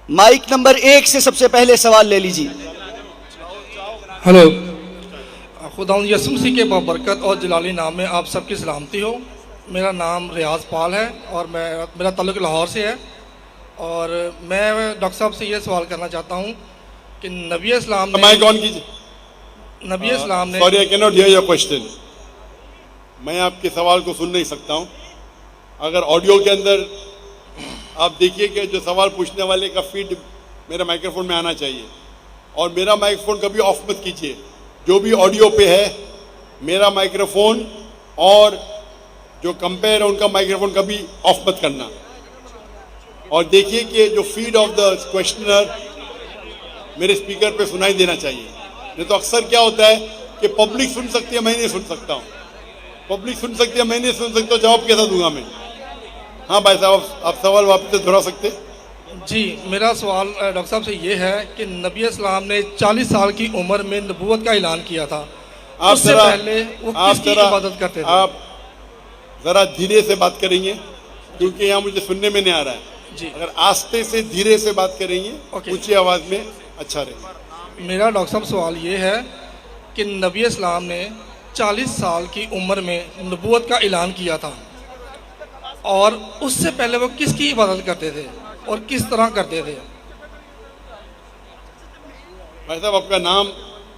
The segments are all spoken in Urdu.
مائک نمبر 1 سے سب سے پہلے سوال لے لیجیے. ہلو، خداوند یسوع مسیح کے بابرکت اور جلالی نام میں آپ سب کی سلامتی ہو. میرا نام ریاض پال ہے اور میرا تعلق لاہور سے ہے. اور میں ڈاکٹر صاحب سے یہ سوال کرنا چاہتا ہوں کہ نبی اسلام نے sorry I can't hear your question. میں آپ کے سوال کو سن نہیں سکتا ہوں. اگر آڈیو کے اندر آپ دیکھیے کہ جو سوال پوچھنے والے کا فیڈ میرے مائکروفون میں آنا چاہیے، اور میرا مائکروفون کبھی آف مت کیجیے. جو بھی آڈیو پہ ہے میرا مائکروفون اور جو کمپیئر ہے ان کا مائکروفون کبھی آف مت کرنا. اور دیکھیے کہ جو فیڈ آف دا کوشچنر میرے اسپیکر پہ سنائی دینا چاہیے. نہیں تو اکثر کیا ہوتا ہے کہ پبلک سن سکتی ہے، میں نہیں سن سکتا ہوں. پبلک سن سکتی ہے، میں نہیں سن سکتا. جواب کیسا دوں گا میں؟ ہاں بھائی صاحب، آپ سوال واپس سے دہرا سکتے؟ جی، میرا سوال ڈاکٹر صاحب سے یہ ہے کہ نبی اسلام نے 40 سال کی عمر میں نبوت کا اعلان کیا تھا. اس سے پہلے وہ کس کی عبادت کرتے تھے؟ آپ ذرا دھیرے سے بات کریں گے کیونکہ یہاں مجھے سننے میں نہیں آ رہا ہے. جی، اگر آہستہ سے دھیرے سے بات کریں گے اونچی آواز میں اچھا رہے گا. میرا ڈاکٹر صاحب سوال یہ ہے کہ نبی اسلام نے 40 سال کی عمر میں نبوت کا اعلان کیا تھا، اور اس سے پہلے وہ کس کی عبادت کرتے تھے اور کس طرح کرتے تھے؟ بھائی صاحب آپ کا نام؟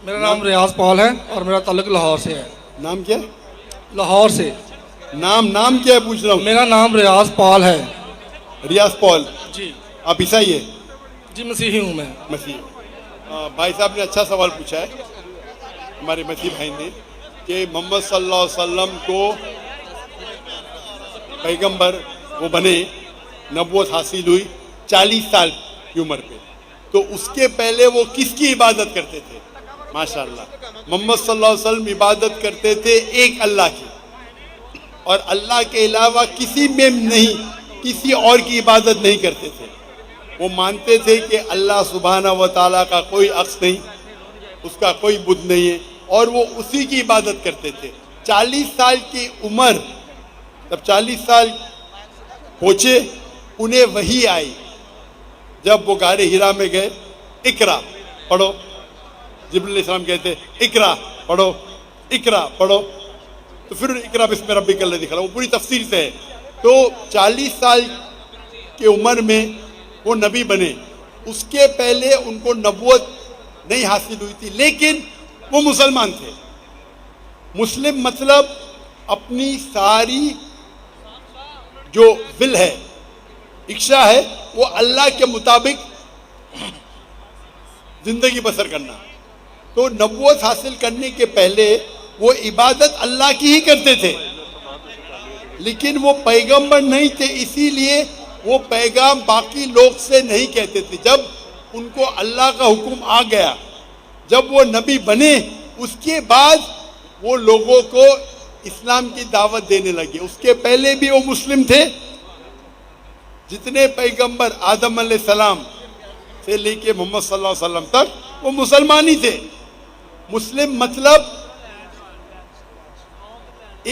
میرا نام ریاض پال ہے اور میرا تعلق لاہور سے ہے. نام کیا ہے؟ لاہور سے. نام کیا ہے پوچھ رہا ہوں. میرا نام ریاض پال ہے. ریاض پال. جی. آپ عیسائی ہے؟ جی، مسیحی ہوں میں. مسیح. بھائی صاحب نے اچھا سوال پوچھا ہے ہمارے مسیح بھائی نے کہ محمد صلی اللہ علیہ وسلم کو پیغمبر وہ بنے، نبوت حاصل ہوئی 40 سال کی عمر پہ. تو اس کے پہلے وہ کس کی عبادت کرتے تھے؟ ماشاءاللہ، محمد صلی اللہ علیہ وسلم عبادت کرتے تھے ایک اللہ کی، اور اللہ کے علاوہ کسی میں نہیں، کسی اور کی عبادت نہیں کرتے تھے. وہ مانتے تھے کہ اللہ سبحانہ و تعالیٰ کا کوئی عکس نہیں، اس کا کوئی بت نہیں ہے، اور وہ اسی کی عبادت کرتے تھے. 40 سال کی عمر، جب 40 سال پہنچے انہیں وحی آئی. جب وہ غار ہرا میں گئے، اقرا پڑھو، جبریل علیہ السلام کہتے اقرا پڑھو، اقرا پڑھو، تو پھر اقرا بسم ربک الذی خلق، وہ پوری تفصیل سے ہے. تو 40 سال کی عمر میں وہ نبی بنے. اس کے پہلے ان کو نبوت نہیں حاصل ہوئی تھی، لیکن وہ مسلمان تھے. مسلم مطلب اپنی ساری جو ول ہے، اکشا ہے، وہ اللہ کے مطابق زندگی بسر کرنا. تو نبوت حاصل کرنے کے پہلے وہ عبادت اللہ کی ہی کرتے تھے، لیکن وہ پیغمبر نہیں تھے، اسی لیے وہ پیغام باقی لوگ سے نہیں کہتے تھے. جب ان کو اللہ کا حکم آ گیا، جب وہ نبی بنے، اس کے بعد وہ لوگوں کو اسلام کی دعوت دینے لگے. اس کے پہلے بھی وہ مسلم تھے. جتنے پیغمبر آدم علیہ السلام سے لے کے محمد صلی اللہ علیہ وسلم تک وہ مسلمان ہی تھے. مسلم مطلب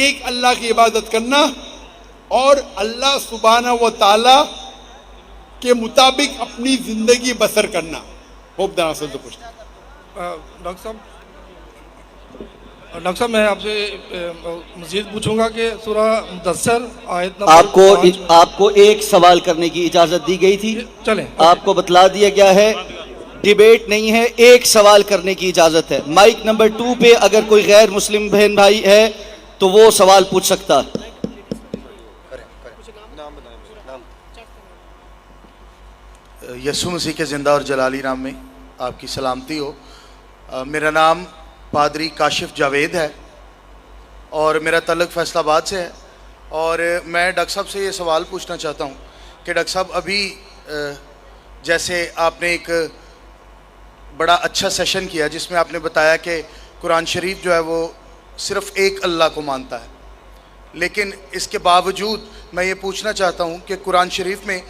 ایک اللہ کی عبادت کرنا اور اللہ سبحانہ و تعالی کے مطابق اپنی زندگی بسر کرنا. ہوپ دانا سے کچھ ڈاکٹر صاحب میں آپ سے مزید پوچھوں گا کہ سورہ مدثر آیت نمبر آپ کو ایک سوال کرنے کی اجازت دی گئی تھی. چلیں، آپ کو بتلا دیا گیا ہے ڈیبیٹ نہیں ہے، ایک سوال کرنے کی اجازت ہے. مائک نمبر 2 پہ اگر کوئی غیر مسلم بہن بھائی ہے تو وہ سوال پوچھ سکتا ہے. یسوع مسیح کے زندہ اور جلالی نام میں آپ کی سلامتی ہو. میرا نام پادری کاشف جاوید ہے اور میرا تعلق فیصل آباد سے ہے. اور میں ڈاکٹر صاحب سے یہ سوال پوچھنا چاہتا ہوں کہ ڈاکٹر صاحب ابھی جیسے آپ نے ایک بڑا اچھا سیشن کیا جس میں آپ نے بتایا کہ قرآن شریف جو ہے وہ صرف ایک اللہ کو مانتا ہے، لیکن اس کے باوجود میں یہ پوچھنا چاہتا ہوں کہ قرآن شریف میں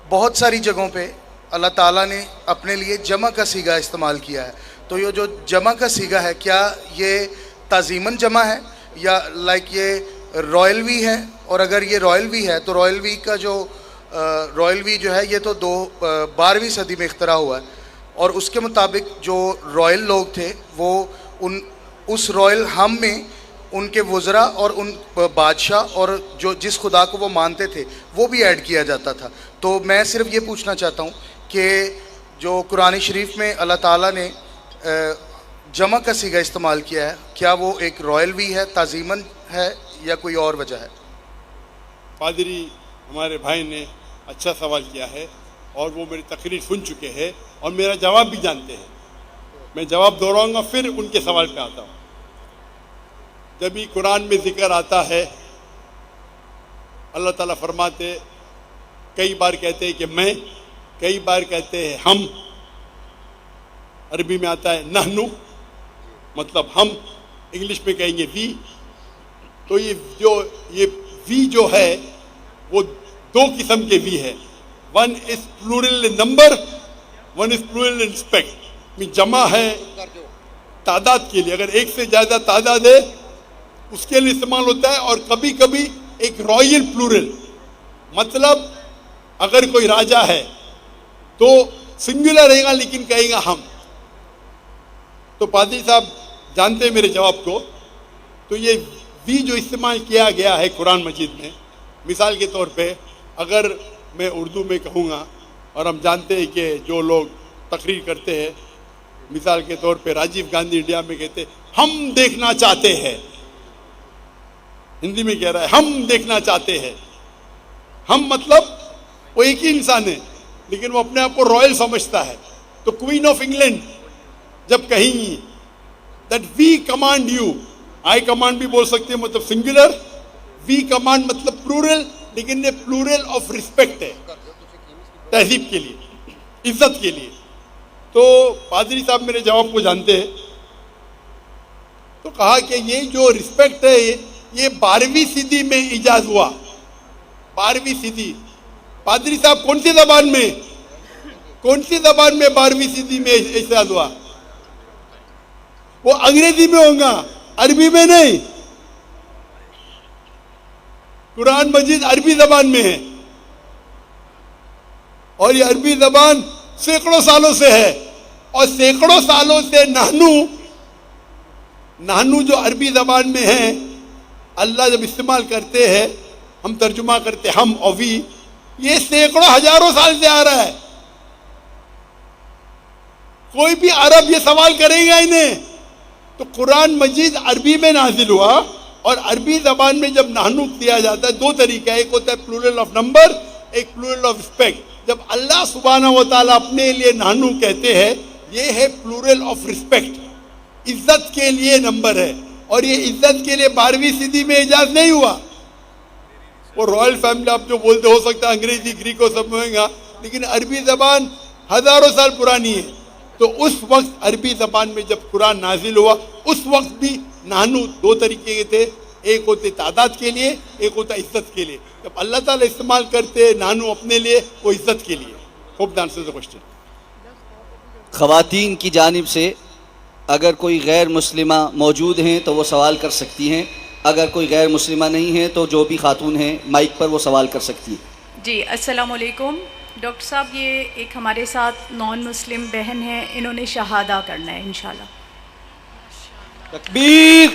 بہت ساری جگہوں پہ اللہ تعالیٰ نے اپنے لیے جمع کا صیغہ استعمال کیا ہے. تو یہ جو جمع کا صیغہ ہے کیا یہ تعظیماً جمع ہے یا لائک یہ رائل وی ہے؟ اور اگر یہ رائل وی ہے تو رائل وی کا جو رائل وی جو ہے یہ تو 12ویں صدی میں اختراع ہوا ہے، اور اس کے مطابق جو رائل لوگ تھے وہ اس رائل ہم میں ان کے وزراء اور ان بادشاہ اور جو جس خدا کو وہ مانتے تھے وہ بھی ایڈ کیا جاتا تھا. تو میں صرف یہ پوچھنا چاہتا ہوں کہ جو قرآن شریف میں اللہ تعالیٰ نے جمع کا صیغہ استعمال کیا ہے، کیا وہ ایک رائل وی ہے، تعظیماً ہے، یا کوئی اور وجہ ہے؟ پادری ہمارے بھائی نے اچھا سوال کیا ہے اور وہ میری تقریر سن چکے ہیں اور میرا جواب بھی جانتے ہیں. میں جواب دہراؤں گا پھر ان کے سوال پہ آتا ہوں. جب بھی قرآن میں ذکر آتا ہے اللہ تعالیٰ فرماتے، کئی بار کہتے ہیں کہ میں، کئی بار کہتے ہیں ہم. عربی میں آتا ہے نحنو، مطلب ہم، انگلش میں کہیں گے وی. تو یہ وی جو ہے وہ دو قسم کے وی ہے. One is plural in number, one is plural in respect. جمع ہے تعداد کے لیے، اگر ایک سے زیادہ تعداد ہے اس کے لیے استعمال ہوتا ہے. اور کبھی کبھی ایک رائل پلورل، مطلب اگر کوئی راجا ہے تو سنگولر رہے گا لیکن کہے گا ہم. تو پادری صاحب جانتے ہیں میرے جواب کو. تو یہ وی جو استعمال کیا گیا ہے قرآن مجید میں، مثال کے طور پہ اگر میں اردو میں کہوں گا، اور ہم جانتے ہیں کہ جو لوگ تقریر کرتے ہیں، مثال کے طور پہ راجیو گاندھی انڈیا میں کہتے ہیں ہم دیکھنا چاہتے ہیں، ہندی میں کہہ رہا ہے ہم دیکھنا چاہتے ہیں. ہم مطلب وہ ایک ہی انسان ہے لیکن وہ اپنے آپ کو رائل سمجھتا ہے. تو کوئین آف انگلینڈ جب کہیں گی that we command you, I command بھی بول سکتے ہیں، مطلب سنگولر. وی کمانڈ مطلب پلورل، لیکن یہ پلورل آف ریسپیکٹ ہے، تہذیب کے لیے، عزت کے لیے. تو پادری صاحب میرے جواب کو جانتے ہیں. تو کہا کہ یہ جو ریسپیکٹ ہے یہ 12ویں صدی میں ایجاد ہوا. 12ویں صدی. پادری صاحب کون سی زبان میں 12ویں صدی میں ایجاد ہوا؟ وہ انگریزی میں ہوگا، عربی میں نہیں. قرآن مجید عربی زبان میں ہے اور یہ عربی زبان سینکڑوں سالوں سے ہے. اور سینکڑوں سالوں سے نحنو جو عربی زبان میں ہے، اللہ جب استعمال کرتے ہیں، ہم ترجمہ کرتے ہم اور وی، یہ سینکڑوں ہزاروں سال سے آ رہا ہے. کوئی بھی عرب یہ سوال کرے گا انہیں. تو قرآن مجید عربی میں نازل ہوا، اور عربی زبان میں جب نحنو کیا جاتا ہے دو طریقہ، ایک ہوتا ہے پلورل آف نمبر، ایک پلورل آف ریسپیکٹ. جب اللہ سبحانہ و تعالیٰ اپنے لیے نحنو کہتے ہیں، یہ ہے پلورل آف ریسپیکٹ، عزت کے لیے نمبر ہے. اور یہ عزت کے لیے 12ویں صدی میں ایجاد نہیں ہوا. وہ رائل فیملی آپ جو بولتے ہو سکتا ہے انگریزی گریکو سب میں ہوگا، لیکن عربی زبان ہزاروں سال پرانی ہے. تو اس وقت عربی زبان میں جب قرآن نازل ہوا، اس وقت بھی نحنو دو طریقے کے تھے، ایک ہوتے تعداد کے لیے، ایک ہوتا عزت کے لیے. جب اللہ تعالیٰ استعمال کرتے نحنو اپنے لیے، وہ عزت کے لیے. Hope the answer the question. خواتین کی جانب سے اگر کوئی غیر مسلمہ موجود ہیں تو وہ سوال کر سکتی ہیں، اگر کوئی غیر مسلمہ نہیں ہے تو جو بھی خاتون ہیں مائک پر وہ سوال کر سکتی ہیں. جی السلام علیکم ڈاکٹر صاحب. یہ ایک ہمارے ساتھ نان مسلم بہن ہیں، انہوں نے شہادہ کرنا ہے انشاءاللہ. تکبیر،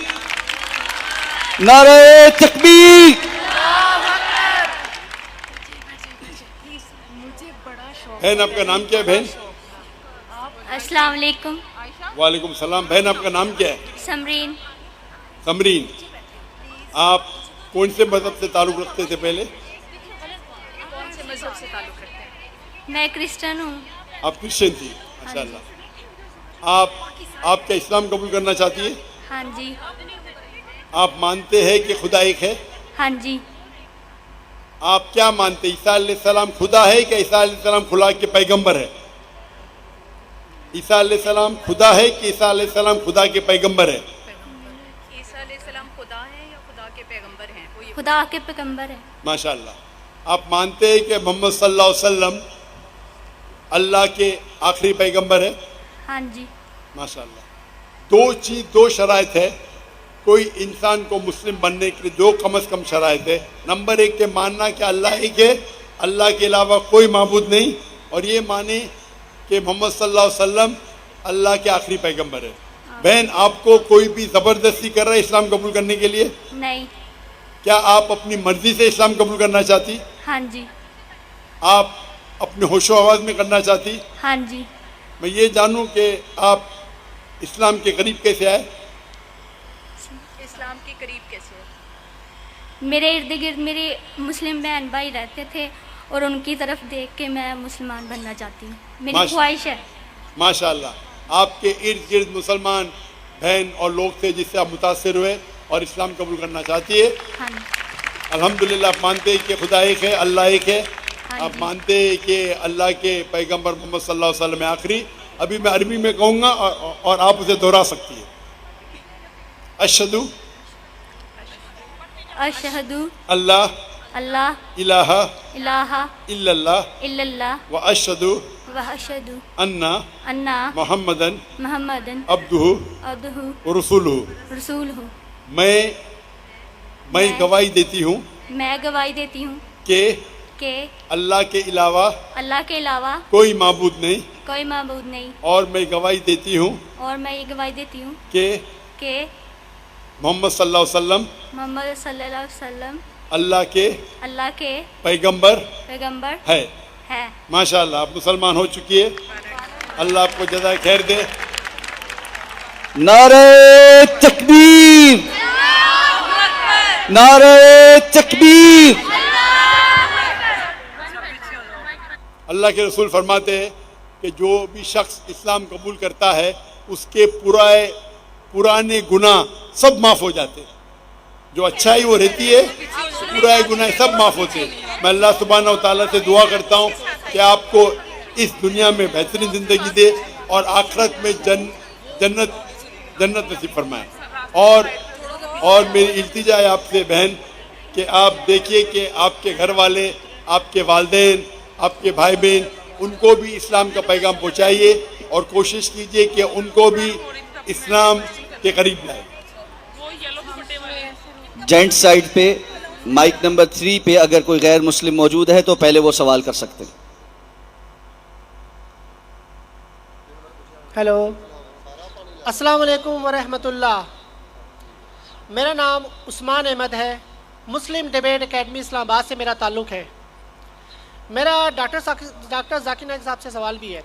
نعرہ تکبیر. بہن آپ کا نام کیا ہے بہن؟ السلام علیکم. وعلیکم السلام. بہن آپ کا نام کیا ہے؟ سمرین. سمرین. آپ کون سے مذہب سے تعلق رکھتے تھے پہلے؟ کون سے مذہب سے تعلق رکھتے ہیں؟ میں کرسچن ہوں. آپ کرسچن تھی، ماشاء اللہ. آپ کیا اسلام قبول کرنا چاہتی ہے؟ ہاں جی. آپ مانتے ہیں کہ خدا ایک ہے؟ ہاں جی. آپ کیا مانتے ہیں، عیسیٰ علیہ السلام خدا ہے کہ عیسیٰ علیہ السلام خدا کے پیغمبر ہے؟ عیسیٰ علیہ السلام خدا ہے کہ عیسیٰ علیہ السلام خدا کے پیغمبر ہے؟ عیسیٰ علیہ السلام خدا ہیں یا خدا کے پیغمبر ہیں؟ خدا کے پیغمبر ہے. ماشاء اللہ. آپ مانتے ہیں کہ محمد صلی اللہ علیہ وسلم اللہ کے آخری پیغمبر ہے؟ ہاں جی. ماشاء اللہ. دو شرائط ہے کوئی انسان کو مسلم بننے کے لیے، دو کم از کم شرائط ہے. نمبر ایک کہ ماننا کہ اللہ ایک ہے، اللہ کے علاوہ کوئی معبود نہیں اور یہ مانے کہ محمد صلی اللہ علیہ وسلم اللہ کے آخری پیغمبر ہے. بہن آپ کو کوئی بھی زبردستی کر رہا ہے اسلام قبول کرنے کے لیے؟ نہیں. کیا آپ اپنی مرضی سے اسلام قبول کرنا چاہتی؟ ہاں جی. آپ اپنے ہوش و آواز میں کرنا چاہتی؟ ہاں جی. میں یہ جانوں کہ آپ اسلام کے قریب کیسے آئے؟ اسلام کے قریب کیسے ہے؟ میرے ارد گرد میرے مسلم بہن بھائی رہتے تھے اور ان کی طرف دیکھ کے میں مسلمان بننا چاہتی ہوں. میری خواہش ہے. ماشاء اللہ آپ کے ارد گرد مسلمان بہن اور لوگ تھے جس سے آپ متاثر ہوئے اور اسلام قبول کرنا چاہتی ہے. ہاں جی. الحمدللہ آپ مانتے ہیں کہ خدا ایک ہے، اللہ ایک ہے. ہاں آپ جی. مانتے ہیں کہ اللہ کے پیغمبر محمد صلی اللہ علیہ وسلم آخری. ابھی میں عربی میں کہوں گا اور آپ اسے دہرا سکتی ہیں. اشہدو اشہدو اللہ اللہ الہ الہ الا اللہ الا اللہ و اشہدو واشہدو انا انا محمدن محمدن عبدہ عبدہ ورسولہ. رسولہ. میں گواہی دیتی ہوں میں گواہی دیتی ہوں کہ اللہ کے علاوہ اللہ کے علاوہ کوئی معبود نہیں کوئی معبود نہیں. اور میں گواہی دیتی ہوں اور میں یہ گواہی دیتی ہوں کہ محمد صلی اللہ علیہ وسلم محمد صلی اللہ علیہ وسلم اللہ کے پیغمبر پیغمبر ہے. ہے. ماشاءاللہ آپ مسلمان ہو چکی ہے. اللہ آپ کو جزائے خیر دے. نعرہ تکبیر، نعرہ تکبیر. اللہ کے رسول فرماتے ہیں کہ جو بھی شخص اسلام قبول کرتا ہے اس کے پرانے گناہ سب معاف ہو جاتے ہیں. جو اچھائی وہ رہتی ہے پرانے گناہ سب معاف ہوتے ہیں. میں اللہ سبحانہ و تعالیٰ سے دعا کرتا ہوں کہ آپ کو اس دنیا میں بہترین زندگی دے اور آخرت میں جنت نصیب فرمائے. اور میری التجا ہے آپ سے بہن کہ آپ دیکھیے کہ آپ کے گھر والے، آپ کے والدین، آپ کے بھائی بہن، ان کو بھی اسلام کا پیغام پہنچائیے اور کوشش کیجیے کہ ان کو بھی اسلام کے قریب لائے. جینٹ سائڈ پہ مائک نمبر 3 پہ اگر کوئی غیر مسلم موجود ہے تو پہلے وہ سوال کر سکتے ہیں. ہیلو، السلام علیکم ورحمۃ اللہ. میرا نام عثمان احمد ہے. مسلم ڈیبیٹ اکیڈمی اسلام آباد سے میرا تعلق ہے. میرا ڈاکٹر ذاکر نائک صاحب سے سوال بھی ہے.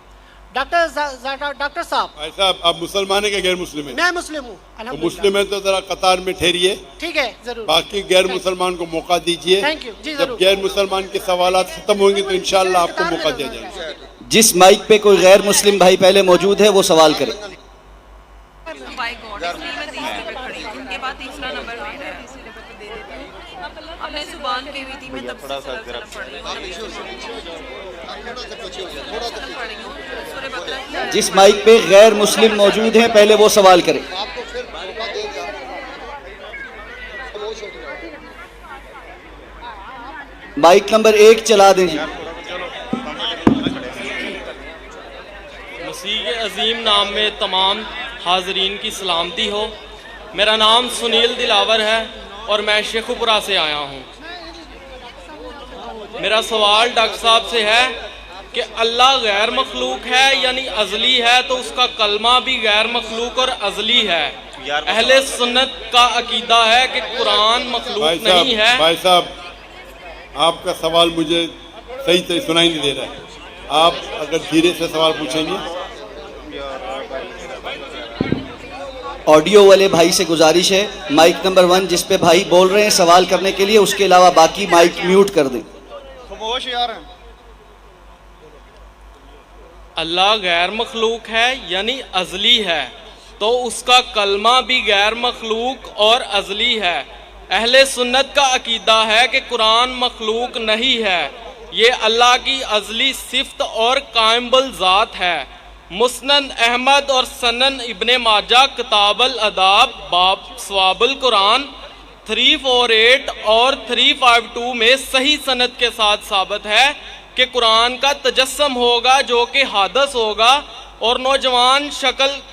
ڈاکٹر صاحب، بھائی صاحب آپ مسلمان ہیں کہ غیر مسلم ہیں؟ میں مسلم ہوں تو الحمدللہ. مسلم ہے تو ذرا قطار میں ٹھہریے. ٹھیک ہے، ضرور. باقی غیر مسلمان کو موقع دیجیے. Thank you. جی جب ضرور. غیر مسلمان کے سوالات ختم ہوں گے تو انشاءاللہ آپ کو موقع دیا جائے گا. جس مائک پہ کوئی غیر مسلم بھائی پہلے موجود ہے وہ سوال کرے. جس مائک پہ غیر مسلم موجود ہیں پہلے وہ سوال کرے. مائک نمبر 1 چلا دیں جی. مسیح کے عظیم نام میں تمام حاضرین کی سلامتی ہو. میرا نام سنیل دلاور ہے اور میں شیخو پورہ سے آیا ہوں. میرا سوال ڈاکٹر صاحب سے ہے کہ اللہ غیر مخلوق ہے یعنی ازلی ہے تو اس کا کلمہ بھی غیر مخلوق اور ازلی ہے. اہل سنت کا عقیدہ ہے کہ قرآن مخلوق نہیں ہے. بھائی صاحب آپ کا سوال مجھے صحیح سے سنائی نہیں دے رہا ہے. آپ اگر دھیرے سے سوال پوچھیں گے. آڈیو والے بھائی سے گزارش ہے مائک نمبر 1 جس پہ بھائی بول رہے ہیں سوال کرنے کے لیے، اس کے علاوہ باقی مائک میوٹ کر دیں. اللہ غیر مخلوق ہے یعنی ازلی ہے تو اس کا کلمہ بھی غیر مخلوق اور ازلی ہے. اہل سنت کا عقیدہ ہے کہ قرآن مخلوق نہیں ہے، یہ اللہ کی ازلی صفت اور قائم بالذات ہے. مسند احمد اور سنن ابن ماجہ کتاب الاداب باب ثواب القرآن 348 اور 352 میں صحیح سند کے ساتھ ثابت ہے کہ قرآن کا تجسم ہوگا جو کہ حادث ہوگا اور نوجوان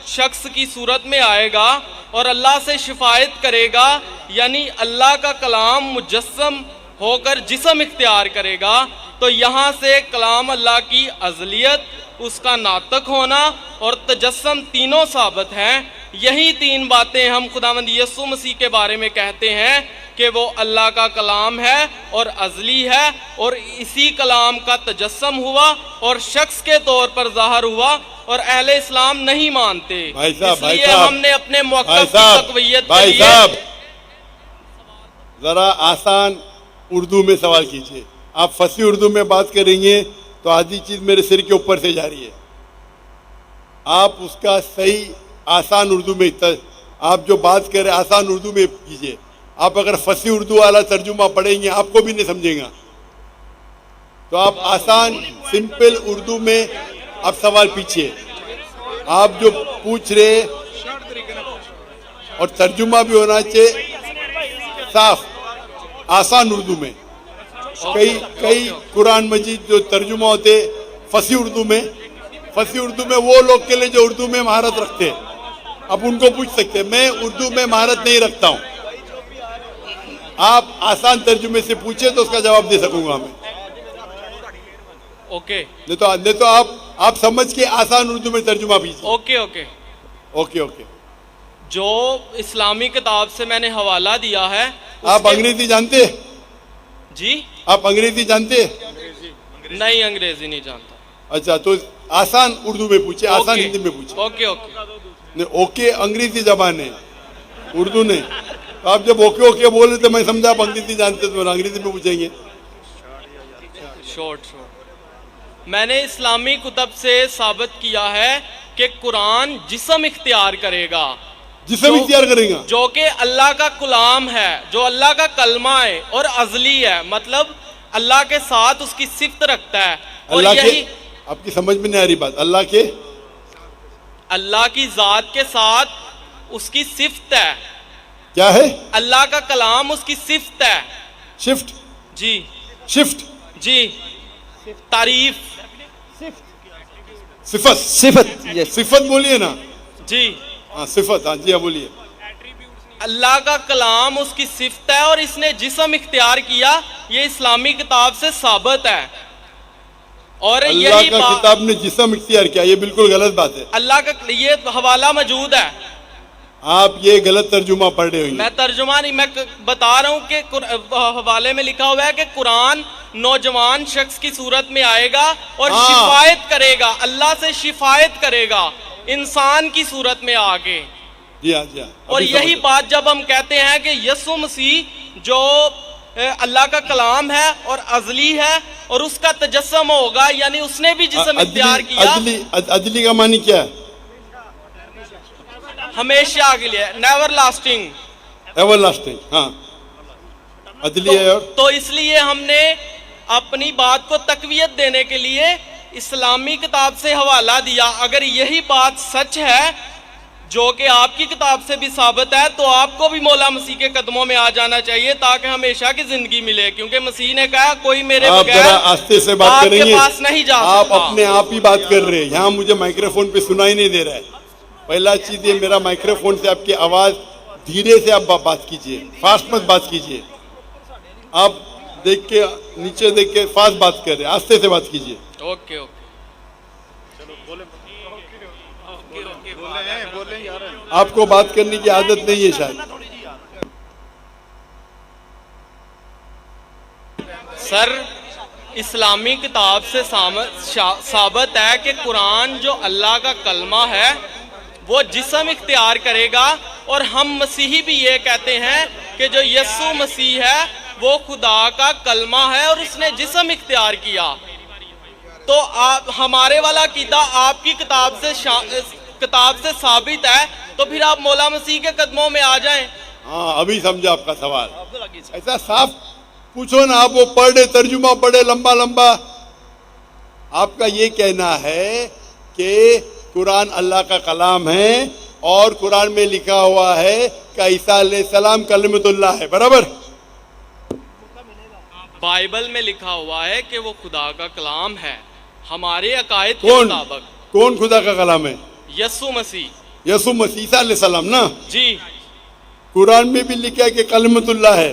شخص کی صورت میں آئے گا اور اللہ سے شفاعت کرے گا، یعنی اللہ کا کلام مجسم ہو کر جسم اختیار کرے گا تو یہاں سے کلام اللہ کی ازلیت، اس کا ناطق ہونا اور تجسم تینوں ثابت ہیں۔ یہی تین باتیں ہم خداوند یسوع مسیح کے بارے میں کہتے ہیں کہ وہ اللہ کا کلام ہے اور ازلی ہے، اور اسی کلام کا تجسم ہوا اور شخص کے طور پر ظاہر ہوا، اور اہل اسلام نہیں مانتے۔ اس لیے ہم نے اپنے موقف کی تقویت کے لیے ذرا آسان اردو میں سوال کیجئے۔ آپ فصیح اردو میں بات کریں گے تو آدھی چیز میرے سر کے اوپر سے جا رہی ہے۔ آپ اس کا صحیح آسان اردو میں آپ جو بات کریں آسان اردو میں کیجئے۔ آپ اگر فصیح اردو والا ترجمہ پڑھیں گے آپ کو بھی نہیں سمجھیں گا، تو آپ آسان سمپل اردو میں آپ سوال پوچھیے۔ آپ جو پوچھ رہے اور ترجمہ بھی ہونا چاہیے صاف آسان اردو میں۔ کئی قرآن مجید جو ترجمہ ہوتے فصیح اردو میں وہ لوگ کے لیے جو اردو میں مہارت رکھتے ہیں، آپ ان کو پوچھ سکتے ہیں۔ میں اردو میں مہارت نہیں رکھتا ہوں، آپ آسان ترجمے سے پوچھیں تو اس کا جواب دے سکوں گا میں۔ اوکے، نہیں تو آپ سمجھ کے آسان اردو میں ترجمہ کیجیے۔ Okay okay okay okay. جو اسلامی کتاب سے میں نے حوالہ دیا ہے، آپ انگریزی جانتے؟ جی آپ انگریزی جانتے؟ نہیں، انگریزی نہیں جانتا۔ اچھا، تو آسان اردو میں پوچھے، آسان ہندی میں پوچھے۔ اوکے اوکے نہیں، اوکے انگریزی زبان ہے، اردو نہیں۔ آپ جب اوکے اوکے بولے تو میں سمجھا آپ انگریزی جانتے تو انگریزی میں پوچھیں گے۔ شورٹ میں نے اسلامی کتب سے ثابت کیا ہے کہ قرآن جسم اختیار کرے گا، جسم اختیار کرے گا، جو کہ اللہ کا کلام ہے، جو اللہ کا کلمہ ہے اور ازلی ہے، مطلب اللہ کے ساتھ اس کی صفت رکھتا ہے۔ اور اللہ کے، یہی آپ کی سمجھ میں نہیں آ رہی بات، اللہ کی ذات کے ساتھ اس کی صفت ہے۔ کیا ہے؟ اللہ کا کلام اس کی صفت ہے۔ شفٹ؟ جی شفٹ جی، تعریف، صفت، صفت بولیے نا۔ جی ہاں صفت، ہاں جی ہاں بولیے۔ اللہ کا کلام اس کی صفت ہے اور اس نے جسم اختیار کیا، یہ اسلامی کتاب سے ثابت ہے۔ اور اللہ یہی کا کتاب نے جسم اختیار کیا، یہ بالکل غلط بات ہے۔ اللہ کا یہ حوالہ موجود ہے۔ آپ یہ غلط ترجمہ پڑھ رہے ہوئے۔ میں ترجمہ نہیں، میں بتا رہا ہوں کہ حوالے میں لکھا ہوا ہے کہ قرآن نوجوان شخص کی صورت میں آئے گا اور شفایت کرے گا، اللہ سے شفایت کرے گا انسان کی صورت میں آگے۔ جی ہاں جی ہاں۔ اور یہی بات جب ہم کہتے ہیں کہ یسوع مسیح جو اللہ کا کلام ہے اور ازلی ہے اور اس کا تجسم ہوگا، یعنی اس نے بھی جسم اختیار کیا۔ عدلی کا معنی کیا ہے؟ ہمیشہ کے لیے، نیور لاسٹنگ، ایور لاسٹنگ۔ ہاں عدلی ہے۔ اور تو اس لیے ہم نے اپنی بات کو تقویت دینے کے لیے اسلامی کتاب سے حوالہ دیا۔ اگر یہی بات سچ ہے جو کہ آپ کی کتاب سے بھی ثابت ہے تو آپ کو بھی مولا مسیح کے قدموں میں آ جانا چاہیے تاکہ ہمیشہ کی زندگی ملے، کیونکہ مسیح نے کہا کوئی میرے بغیر آستے سے بات آپ کریں کے گے، پاس نہیں جا آپ سکتا۔ اپنے آپ ہی بات کر رہے ہیں، یہاں مجھے مائکرو فون پہ سنائی نہیں دے رہا ہے۔ پہلا چیز یہ، میرا مائکرو فون سے آپ کی آواز دھیرے سے آپ بات کیجئے، فاسٹ مت بات کیجئے۔ آپ دیکھ کے نیچے دیکھ کے فاسٹ بات کر رہے ہیں، آستے سے بات کیجئے۔ اوکے اوکے، آپ کو بات کرنے کی عادت نہیں ہے شاید۔ سر اسلامی کتاب سے ثابت ہے کہ قرآن جو اللہ کا کلمہ ہے وہ جسم اختیار کرے گا، اور ہم مسیحی بھی یہ کہتے ہیں کہ جو یسوع مسیح ہے وہ خدا کا کلمہ ہے اور اس نے جسم اختیار کیا۔ تو ہمارے والا عقیدہ آپ کی کتاب سے ثابت ہے، تو پھر آپ مولا مسیح کے قدموں میں آ جائیں۔ ہاں ابھی سمجھا آپ کا سوال، ایسا صاف پوچھو نا۔ آپ وہ پڑھے ترجمہ پڑھے لمبا لمبا، آپ کا یہ کہنا ہے کہ قرآن اللہ کا کلام ہے اور قرآن میں لکھا ہوا ہے کہ عیسیٰ علیہ السلام کلمۃ اللہ ہے، برابر؟ بائبل میں لکھا ہوا ہے کہ وہ خدا کا کلام ہے ہمارے عقائد کے مطابق۔ کون خدا کا کلام ہے؟ یسوع مسیح۔ یسوع مسیح، عیسیٰ علیہ السلام نا؟ جی۔ قرآن میں بھی لکھا ہے کہ کلمۃ اللہ ہے۔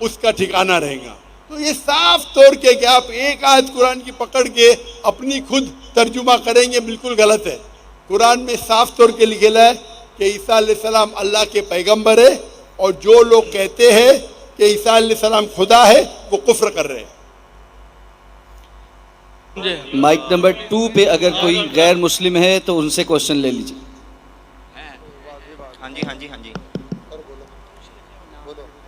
اس کا ٹھکانہ رہے گا. تو یہ صاف طور کے کہ آپ ایک آیت قرآن کی پکڑ کے اپنی خود ترجمہ کریں گے بالکل غلط ہے. قرآن میں صاف طور کے لکھا ہے کہ عیسیٰ علیہ السلام اللہ کے پیغمبر ہے, اور جو لوگ کہتے ہیں کہ عیسیٰ علیہ السلام خدا ہے وہ کفر کر رہے ہیں. مائک نمبر 2 پہ اگر کوئی غیر مسلم ہے تو ان سے کوشچن لے لیجیے. ہاں جی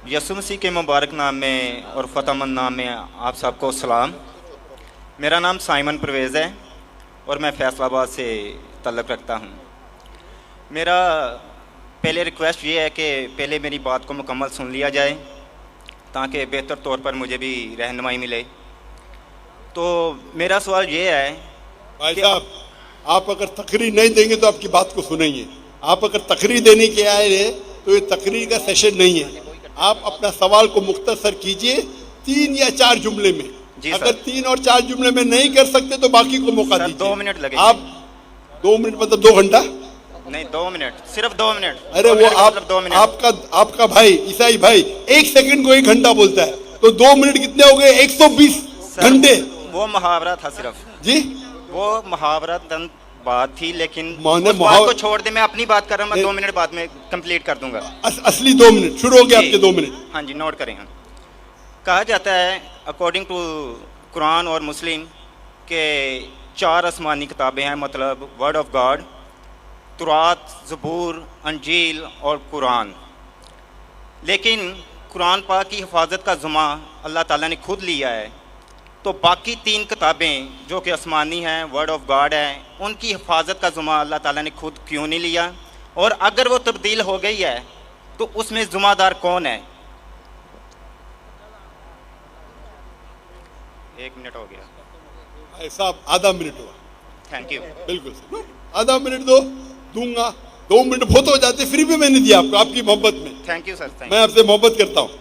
یسوع مسیح کے مبارک نام میں اور فتح مند نام میں آپ سب کو سلام. میرا نام سائمن پرویز ہے اور میں فیصل آباد سے تعلق رکھتا ہوں. میرا پہلے ریکویسٹ یہ ہے کہ پہلے میری بات کو مکمل سن لیا جائے تاکہ بہتر طور پر مجھے بھی رہنمائی ملے. تو میرا سوال یہ ہے بھائی صاحب, آپ اگر تقریر نہیں دیں گے تو آپ کی بات کو سنیں گے. آپ اگر تقریر دینے کے آئے ہیں تو یہ تقریر کا سیشن نہیں ہے. آپ اپنا سوال کو مختصر کیجئے 3 یا 4 جملے میں. اگر 3 اور 4 جملے میں نہیں کر سکتے تو باقی کو موقع دیجیے. 2 منٹ لگے. آپ 2 منٹ مطلب 2 گھنٹہ نہیں, 2 منٹ, صرف 2 منٹ. ارے وہ آپ کا بھائی عیسائی بھائی 1 سیکنڈ کو 1 گھنٹا بولتا ہے, تو 2 منٹ کتنے ہو گئے؟ 120 گھنٹے. وہ محاورہ تھا صرف جی, وہ محاورہ بات تھی, لیکن اس بات کو چھوڑ دے. میں اپنی بات کر رہا ہوں, میں 2 منٹ بعد میں کمپلیٹ کر دوں گا. اصلی 2 منٹ شروع ہو گئے آپ کے 2 منٹ. ہاں جی, نوٹ کریں. کہا جاتا ہے اکارڈنگ ٹو قرآن اور مسلم کہ 4 آسمانی کتابیں ہیں, مطلب ورڈ آف گاڈ, تورات, زبور, انجیل اور قرآن. لیکن قرآن پاک کی حفاظت کا ذمہ اللہ تعالیٰ نے خود لیا ہے. تو باقی 3 کتابیں جو کہ آسمانی ہیں, ورڈ آف گاڈ ہیں, ان کی حفاظت کا ذمہ اللہ تعالیٰ نے خود کیوں نہیں لیا؟ اور اگر وہ تبدیل ہو گئی ہے تو اس میں ذمہ دار کون ہے؟ 1 منٹ ہو گیا. بھائی صاحب آدھا منٹ ہوا. Thank you. بالکل آدھا منٹ دوں گا. 2 منٹ بہت ہو جاتے, فری بھی میں نے دیا آپ کو, آپ کی محبت میں. تھینک یو سر. میں آپ سے محبت کرتا ہوں,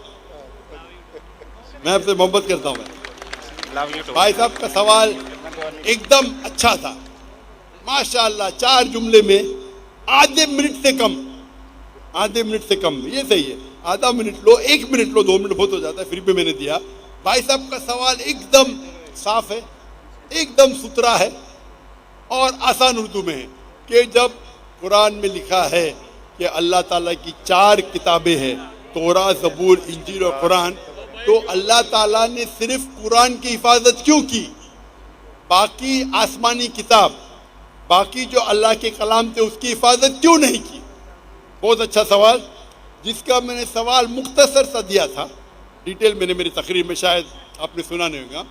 بھائی صاحب کا سوال ایک دم اچھا تھا ماشاء اللہ. 4 جملے میں آدھے منٹ سے کم, یہ صحیح ہے. آدھا منٹ لو, 1 منٹ لو, 2 منٹ بہت ہو جاتا ہے, پھر بھی میں نے دیا. بھائی صاحب کا سوال ایک دم صاف ہے, ایک دم ستھرا ہے اور آسان اردو میں ہے کہ جب قرآن میں لکھا ہے کہ اللہ تعالیٰ کی 4 کتابیں ہیں, تورات, زبور, انجیل اور قرآن, تو اللہ تعالیٰ نے صرف قرآن کی حفاظت کیوں کی؟ باقی آسمانی کتاب, باقی جو اللہ کے کلام تھے اس کی حفاظت کیوں نہیں کی؟ بہت اچھا سوال, جس کا میں نے سوال مختصر سا دیا تھا. ڈیٹیل میں نے میری تقریر میں شاید آپ نے سنا نہیں ہوگا.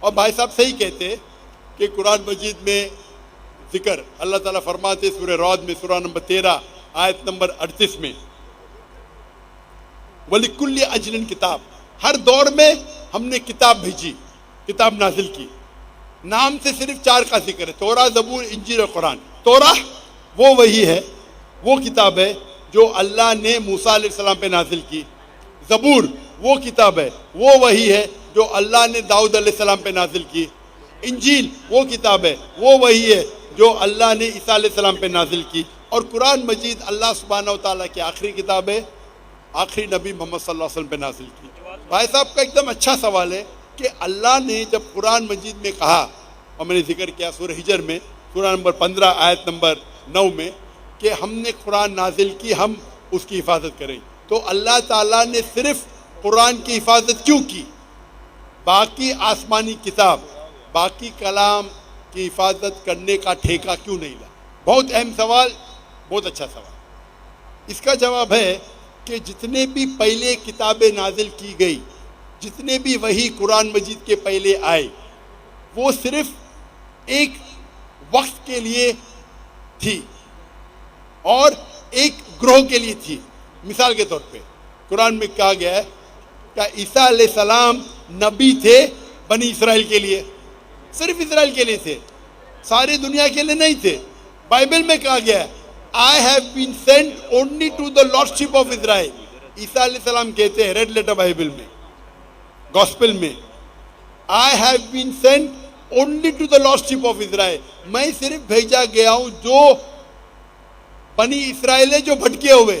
اور بھائی صاحب صحیح کہتے کہ قرآن مجید میں ذکر اللہ تعالیٰ فرماتے سورہ رعد میں, سورہ نمبر 13 آیت نمبر 38 میں, وَلِكُلِّ أَجْلٍ کتاب, ہر دور میں ہم نے کتاب بھیجی, کتاب نازل کی. نام سے صرف 4 کا ذکر ہے, تورات, زبور, انجیل اور قرآن. تورات وہ وہی ہے, وہ کتاب ہے جو اللہ نے موسیٰ علیہ السلام پہ نازل کی. زبور وہ کتاب ہے, وہ وہی ہے جو اللہ نے داؤد علیہ السلام پہ نازل کی. انجیل وہ کتاب ہے, وہ وہی ہے جو اللہ نے عیسیٰ علیہ السلام پہ نازل کی. اور قرآن مجید اللہ سبحانہ و تعالیٰ کی آخری کتاب ہے, آخری نبی محمد صلی اللہ علیہ وسلم پہ نازل کی. بھائی صاحب کا ایک دم اچھا سوال ہے کہ اللہ نے جب قرآن مجید میں کہا, اور میں نے ذکر کیا سورہ ہجر میں, سورہ نمبر 15 آیت نمبر 9 میں, کہ ہم نے قرآن نازل کی, ہم اس کی حفاظت کریں, تو اللہ تعالیٰ نے صرف قرآن کی حفاظت کیوں کی؟ باقی آسمانی کتاب, باقی کلام کی حفاظت کرنے کا ٹھیکہ کیوں نہیں لا؟ بہت اہم سوال, بہت اچھا سوال. اس کا جواب ہے کہ جتنے بھی پہلے کتابیں نازل کی گئی, جتنے بھی وہی قرآن مجید کے پہلے آئے, وہ صرف ایک وقت کے لیے تھی اور ایک گروہ کے لیے تھی. مثال کے طور پہ قرآن میں کہا گیا ہے کہ عیسیٰ علیہ السلام نبی تھے بنی اسرائیل کے لیے, صرف اسرائیل کے لیے تھے, ساری دنیا کے لیے نہیں تھے. بائبل میں کہا گیا ہے I have been sent only to the lordship of Israel. عیسیٰ علیہ السلام کہتے ہیں ریڈ لیٹر بائبل میں, گوسپل میں, I have been sent only to the lordship of Israel. میں صرف بھیجا گیا ہوں جو بنی اسرائیل ہے جو بھٹکے ہوئے.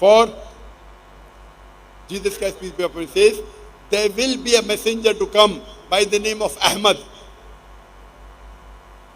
For Jesus Christ, peace be upon him, says, there will be a messenger to come by the name of Ahmad.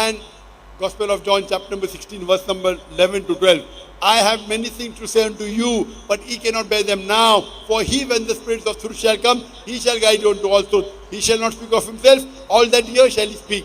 and Gospel of John chapter number 16 verse number 11 to 12. I have many things to say unto you, but ye cannot bear them now. For he, when the Spirit of truth shall come, he shall guide you unto all truth. He shall not speak of himself, all that he hears shall he speak.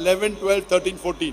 11, 12, 13, 14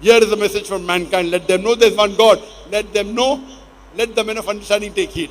Here is a message for mankind. Let them know there is one God. Let them know, let the men of understanding take heed.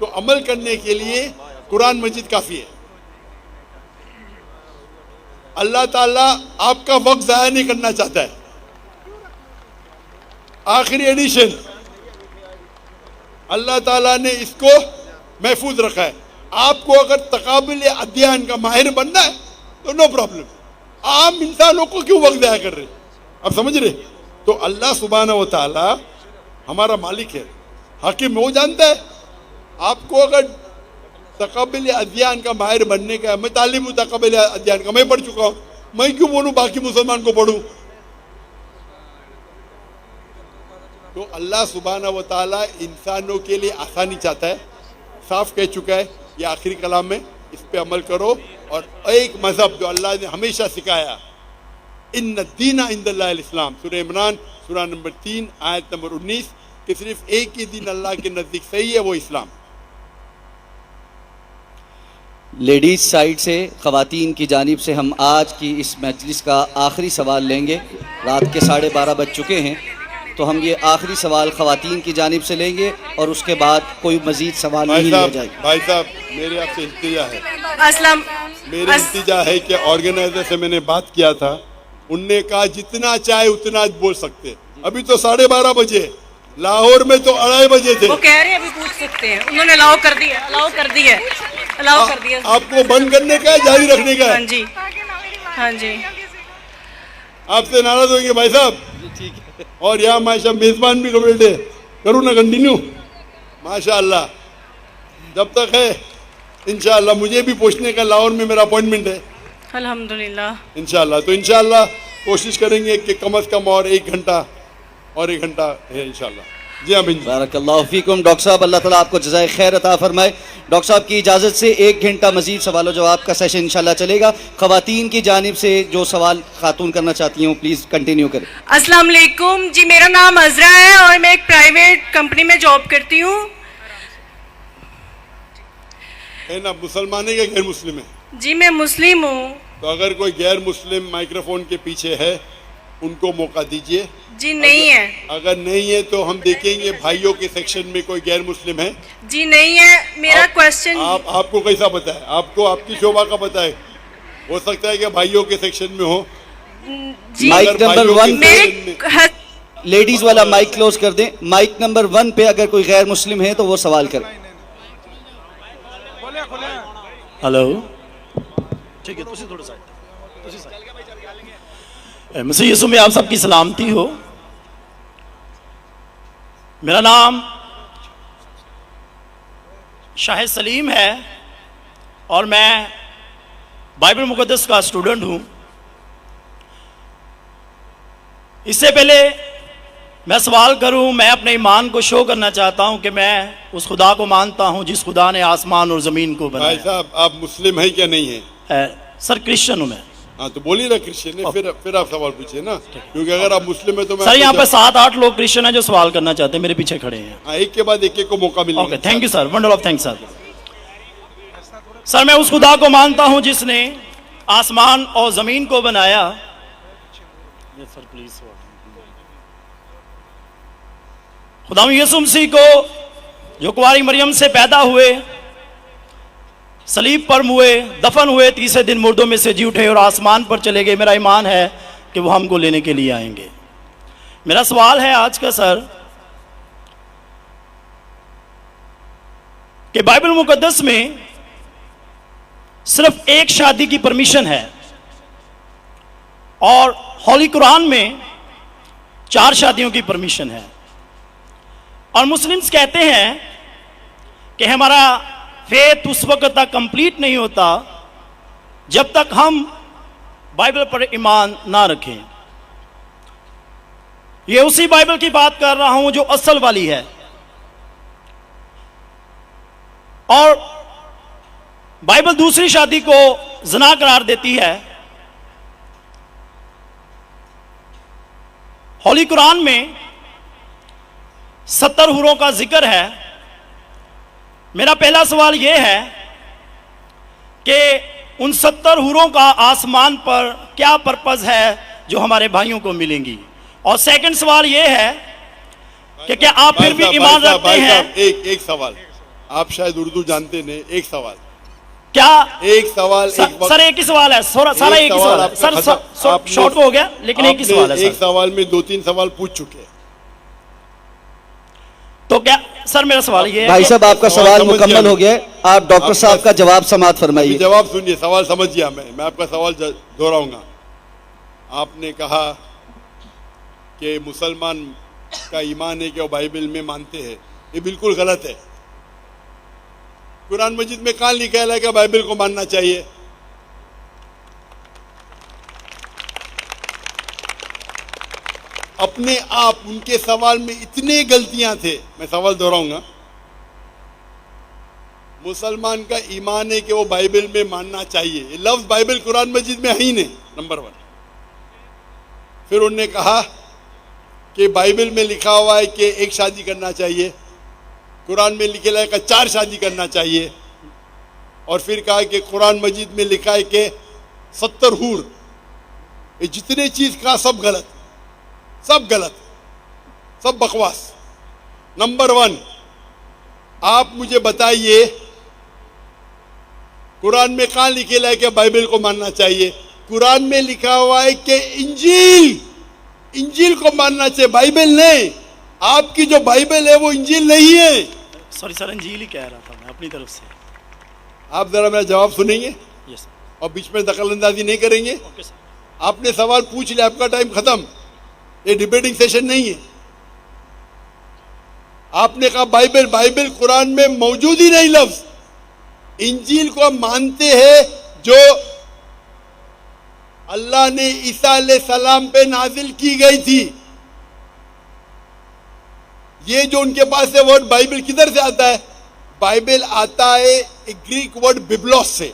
تو عمل کرنے کے لیے قرآن مجید کافی ہے. اللہ تعالیٰ آپ کا وقت ضائع نہیں کرنا چاہتا ہے. آخری ایڈیشن اللہ تعالیٰ نے اس کو محفوظ رکھا ہے. آپ کو اگر تقابل ادیان کا ماہر بننا ہے تو نو پرابلم. عام انسانوں کو کیوں وقت ضائع کر رہے؟ آپ سمجھ رہے؟ تو اللہ سبحانہ و تعالیٰ ہمارا مالک ہے، حکیم. وہ جانتا ہے آپ کو اگر تقابل ادیان کا ماہر بننے کا ہے. میں تعلیم ہوں تقابل ادیان کا، میں پڑھ چکا ہوں. میں کیوں بولوں باقی مسلمان کو پڑھوں؟ تو اللہ سبحانہ و تعالیٰ انسانوں کے لیے آسانی چاہتا ہے. صاف کہہ چکا ہے یہ آخری کلام میں، اس پہ عمل کرو. اور ایک مذہب جو اللہ نے ہمیشہ سکھایا، ان الدین عند اللہ الاسلام، سورہ عمران سورہ نمبر 3 آیت نمبر 19، کہ صرف ایک ہی دین اللہ کے نزدیک صحیح ہے، وہ اسلام. لیڈیز سائیڈ سے خواتین کی جانب سے ہم آج کی اس مجلس کا آخری سوال لیں گے. رات کے 12:30 بج چکے ہیں، تو ہم یہ آخری سوال خواتین کی جانب سے لیں گے اور اس کے بعد کوئی مزید سوال نہیں لیا جائے گا. بھائی صاحب میرے آپ سے التجا ہے، میری التجا ہے کہ آرگنائزر سے میں نے بات کیا تھا، ان نے کہا جتنا چاہے اتنا بول سکتے. ابھی تو 12:30 بجے، لاہور میں تو 2:30 بجے تھے. وہ کہہ رہے ہیں ابھی پوچھ سکتے ہیں، انہوں نے الاؤ کر دیا آپ کو بند کرنے کا ہے جاری رکھنے کا ہے؟ ہاں جی ہاں جی. آپ سے ناراض ہوئیں گے بھائی صاحب. اور یہاں ماشاء میزبان بھی بیٹھے، کروں نا کنٹینیو. ماشاء اللہ جب تک ہے انشاءاللہ. مجھے بھی پوچھنے کا لاہور میں میرا اپوائنٹمنٹ ہے الحمدللہ انشاءاللہ. تو انشاءاللہ کوشش کریں گے کہ کم از کم اور 1 گھنٹہ ہے انشاءاللہ. جی ہاں بارک اللہ فیکم. ڈاکٹر صاحب اللہ تعالیٰ آپ کو جزائے خیر عطا فرمائے. ڈاکٹر صاحب کی اجازت سے 1 گھنٹہ مزید سوال و جواب کا سیشن انشاءاللہ چلے گا. خواتین کی جانب سے جو سوال خاتون کرنا چاہتی ہوں پلیز کنٹینیو کریں. السلام علیکم جی. میرا نام عذرا ہے اور میں ایک پرائیویٹ کمپنی میں جاب کرتی ہوں. ہے نا مسلمان ہے یا غیر مسلم ہے؟ جی میں مسلم ہوں. تو اگر کوئی غیر مسلم مائکروفون کے پیچھے ہے ان کو موقع دیجئے. جی نہیں ہے. اگر نہیں ہے تو ہم دیکھیں گے بھائیوں کے سیکشن میں کوئی غیر مسلم ہے. جی نہیں ہے. میرا کوشچن آپ کو کیسا پتا ہے؟ آپ کو آپ کی شعبہ کا پتا ہے؟ ہو سکتا ہے کہ بھائیوں کے سیکشن میں ہو. مائک نمبر 1 لیڈیز والا مائک کلوز کر دیں. مائک نمبر 1 پہ اگر کوئی غیر مسلم ہے تو وہ سوال کریں. ہلو ٹھیک ہے، تھوڑا سا مسیح یسوع میں آپ سب کی سلامتی ہو. میرا نام شاہد سلیم ہے اور میں بائبل مقدس کا اسٹوڈنٹ ہوں. اس سے پہلے میں سوال کروں، میں اپنے ایمان کو شو کرنا چاہتا ہوں کہ میں اس خدا کو مانتا ہوں جس خدا نے آسمان اور زمین کو بنایا. بھائی صاحب آپ مسلم ہیں کیا نہیں ہیں؟ سر کرسچن ہوں میں. ہاں تو بولیے نا کرسچن ہے، پھر آپ سوال پوچھیں نا، کیونکہ اگر آپ مسلم ہیں تو میں سر یہاں پہ 7-8 لوگ کرسچن ہیں جو سوال کرنا چاہتے ہیں، میرے پیچھے کھڑے ہیں. ہاں ایک کے بعد ایک کو موقع ملے گا. Thank you sir, wonder of thank sir. Sir میں اس خدا کو مانتا ہوں جس نے آسمان اور زمین کو بنایا. خدا یسوع مسیح کو جو کنواری مریم سے پیدا ہوئے، صلیب پر ہوئے، دفن ہوئے، تیسرے دن مردوں میں سے جی اٹھے اور آسمان پر چلے گئے. میرا ایمان ہے کہ وہ ہم کو لینے کے لیے آئیں گے. میرا سوال ہے آج کا سر کہ بائبل مقدس میں صرف ایک شادی کی پرمیشن ہے اور ہولی قرآن میں 4 شادیوں کی پرمیشن ہے، اور مسلمز کہتے ہیں کہ ہمارا فیتھ اس وقت تک کمپلیٹ نہیں ہوتا جب تک ہم بائبل پر ایمان نہ رکھیں. یہ اسی بائبل کی بات کر رہا ہوں جو اصل والی ہے، اور بائبل دوسری شادی کو زنا قرار دیتی ہے. ہولی قرآن میں 70 حوروں کا ذکر ہے. میرا پہلا سوال یہ ہے کہ ان 70 حوروں کا آسمان پر کیا پرپز ہے جو ہمارے بھائیوں کو ملیں گی؟ اور سیکنڈ سوال یہ ہے کہ کیا آپ پھر بھی ایمان رکھتے ہیں؟ ایک سوال آپ شاید اردو جانتے نہیں. ایک سوال, کیا ایک سوال, سر ایک ہی سوال ہے, سارا ایک ہی سوال ہے سر, شارٹ ہو گیا لیکن ایک ہی سوال ہے. ایک سوال میں 2-3 سوال پوچھ چکے. تو کیا سر میرا سوال یہ ہے بھائی صاحب آپ کا سوال مکمل ہو گیا ہے, آپ ڈاکٹر صاحب کا جواب سماعت فرمائیے. جواب سنیے, سوال سمجھ گیا میں آپ کا سوال دہراؤں گا. آپ نے کہا کہ مسلمان کا ایمان ہے کہ وہ بائبل میں مانتے ہیں, یہ بالکل غلط ہے. قرآن مجید میں کہاں لکھا ہے کہ بائبل کو ماننا چاہیے؟ اپنے آپ ان کے سوال میں اتنے غلطیاں تھے. میں سوال دہراؤں گا. مسلمان کا ایمان ہے کہ وہ بائبل میں ماننا چاہیے, یہ لفظ بائبل قرآن مجید میں ہی نہیں, نمبر 1. پھر انہوں نے کہا کہ بائبل میں لکھا ہوا ہے کہ ایک شادی کرنا چاہیے, قرآن میں لکھا ہے کہ 4 شادی کرنا چاہیے, اور پھر کہا کہ قرآن مجید میں لکھا ہے کہ 70 حور. یہ جتنے چیز کہا سب غلط, سب غلط, سب بکواس. نمبر 1, آپ مجھے بتائیے قرآن میں کہاں لکھا ہے کہ بائبل کو ماننا چاہیے؟ قرآن میں لکھا ہوا ہے کہ انجیل کو ماننا چاہیے, بائبل نہیں. آپ کی جو بائبل ہے وہ انجیل نہیں ہے. سوری سر, انجیل ہی کہہ رہا تھا میں اپنی طرف سے. آپ ذرا میرا جواب سنیں گے یس اور بیچ میں دخل اندازی نہیں کریں گے؟ Okay sir. آپ نے سوال پوچھ لیا, آپ کا ٹائم ختم. یہ ڈیبیٹنگ سیشن نہیں ہے. آپ نے کہا بائبل قرآن میں موجود ہی نہیں لفظ. انجیل کو ہم مانتے ہیں جو اللہ نے عیسیٰ علیہ السلام پہ نازل کی گئی تھی. یہ جو ان کے پاس ہے ورڈ بائبل کدھر سے آتا ہے؟ بائبل آتا ہے ایک گریک ورڈ ببلوس سے.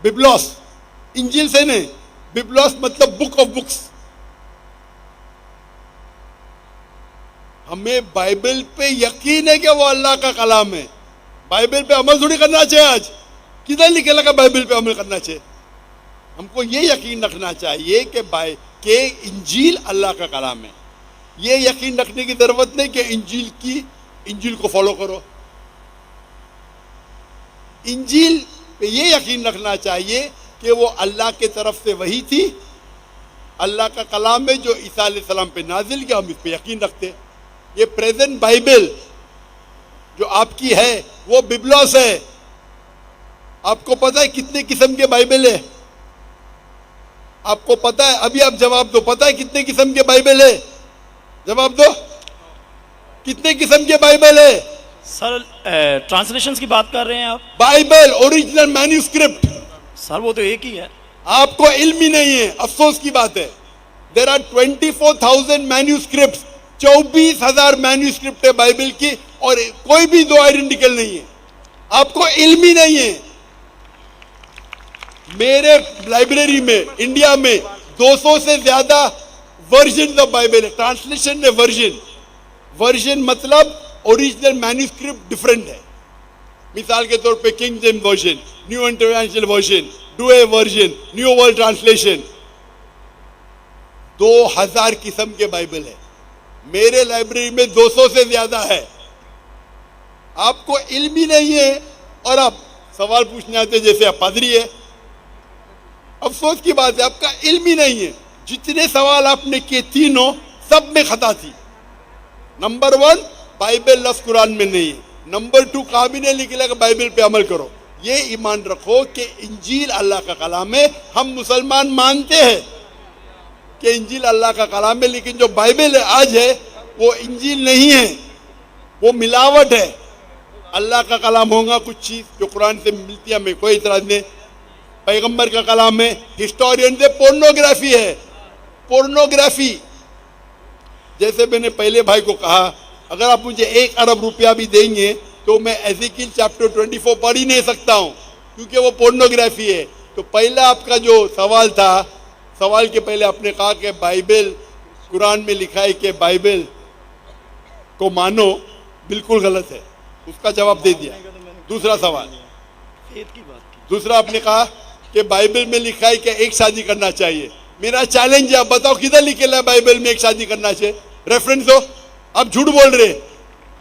ببلوس, انجیل سے نہیں. ببلوس مطلب بک آف بکس. ہمیں بائبل پہ یقین ہے کہ وہ اللہ کا کلام ہے. بائبل پہ عمل تھوڑی کرنا چاہیے. آج کدھر لکھے لگا بائبل پہ عمل کرنا چاہیے؟ ہم کو یہ یقین رکھنا چاہیے کہ انجیل اللہ کا کلام ہے. یہ یقین رکھنے کی ضرورت نہیں کہ انجیل کو فالو کرو. انجیل پہ یہ یقین رکھنا چاہیے کہ وہ اللہ کے طرف سے وحی تھی, اللہ کا کلام ہے جو عیسیٰ علیہ السلام پہ نازل کیا, ہم اس پہ یقین رکھتے. یہ پریزنٹ بائبل جو آپ کی ہے وہ ببلوس ہے. آپ کو پتہ ہے کتنے قسم کے بائبل ہے؟ آپ کو پتہ ہے؟ ابھی آپ جواب دو. پتہ ہے کتنے قسم کے بائبل ہے؟ جواب دو. کتنے قسم کے بائبل ہے؟ سر ٹرانسلیشنز کی بات کر رہے ہیں آپ؟ Bible original manuscript. سر وہ تو ایک ہی ہے. آپ کو علم ہی نہیں ہے, افسوس کی بات ہے. دیر آر 24,000 مینوسکرپٹس, 24,000 مینوسکرپٹ ہے بائبل کی, اور کوئی بھی 2 آئیڈینٹیکل نہیں ہے. آپ کو علم ہی نہیں ہے. میرے لائبریری میں انڈیا میں 200 سے زیادہ ورژن آف بائبل ہے. ٹرانسلیشن ہے ورژن مطلب اوریجنل مینوسکرپٹ ڈفرنٹ ہے. مثال کے طور پہ King James version, new international version, Douay version, new world translation. 2000 قسم کے بائبل ہے. میرے لائبریری میں 200 سے زیادہ ہے. آپ کو علم ہی نہیں ہے اور آپ سوال پوچھنے آتے جیسے آپ پادری ہے. افسوس کی بات ہے, آپ کا علم ہی نہیں ہے. جتنے سوال آپ نے کیے تینوں سب میں خطا تھی. نمبر 1, بائبل لفظ قرآن میں نہیں ہے. نمبر 2, کہاں بھی نہیں لکھا کہ بائبل پہ عمل کرو. یہ ایمان رکھو کہ انجیل اللہ کا کلام ہے. ہم مسلمان مانتے ہیں کہ انجیل اللہ کا کلام ہے, لیکن جو بائبل آج ہے وہ انجیل نہیں ہے, وہ ملاوٹ ہے. اللہ کا کلام ہوگا کچھ چیز جو قرآن سے ملتی ہے, ہمیں کوئی اعتراض نہیں. پیغمبر کا کلام ہے. ہسٹورین سے پورنوگرافی ہے, پورنوگرافی. جیسے میں نے پہلے بھائی کو کہا, اگر آپ مجھے 1 ارب روپیہ بھی دیں گے تو میں ایزیکیل چیپٹر 24 پڑھ ہی نہیں سکتا ہوں, کیونکہ وہ پورنوگرافی ہے. تو پہلا آپ کا جو سوال تھا, سوال کے پہلے آپ نے کہا کہ بائبل قرآن میں لکھا ہے کہ بائبل کو مانو, بالکل غلط ہے. اس کا جواب دے دیا. دوسرا سوال, دوسرا آپ نے کہا کہ بائبل میں لکھا ہے کہ ایک شادی کرنا چاہیے. میرا چیلنج ہے, آپ بتاؤ کدھر لکھا ہے بائبل میں ایک شادی کرنا چاہیے؟ ریفرنس دو. آپ جھوٹ بول رہے.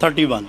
31,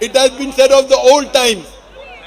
It has been said of the old times,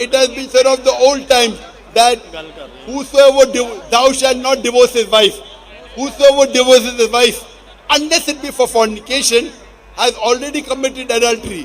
it has been said of the old times that whosoever thou shalt not divorce his wife, whosoever divorces his wife unless it be for fornication has already committed adultery।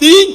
3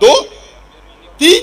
2, 3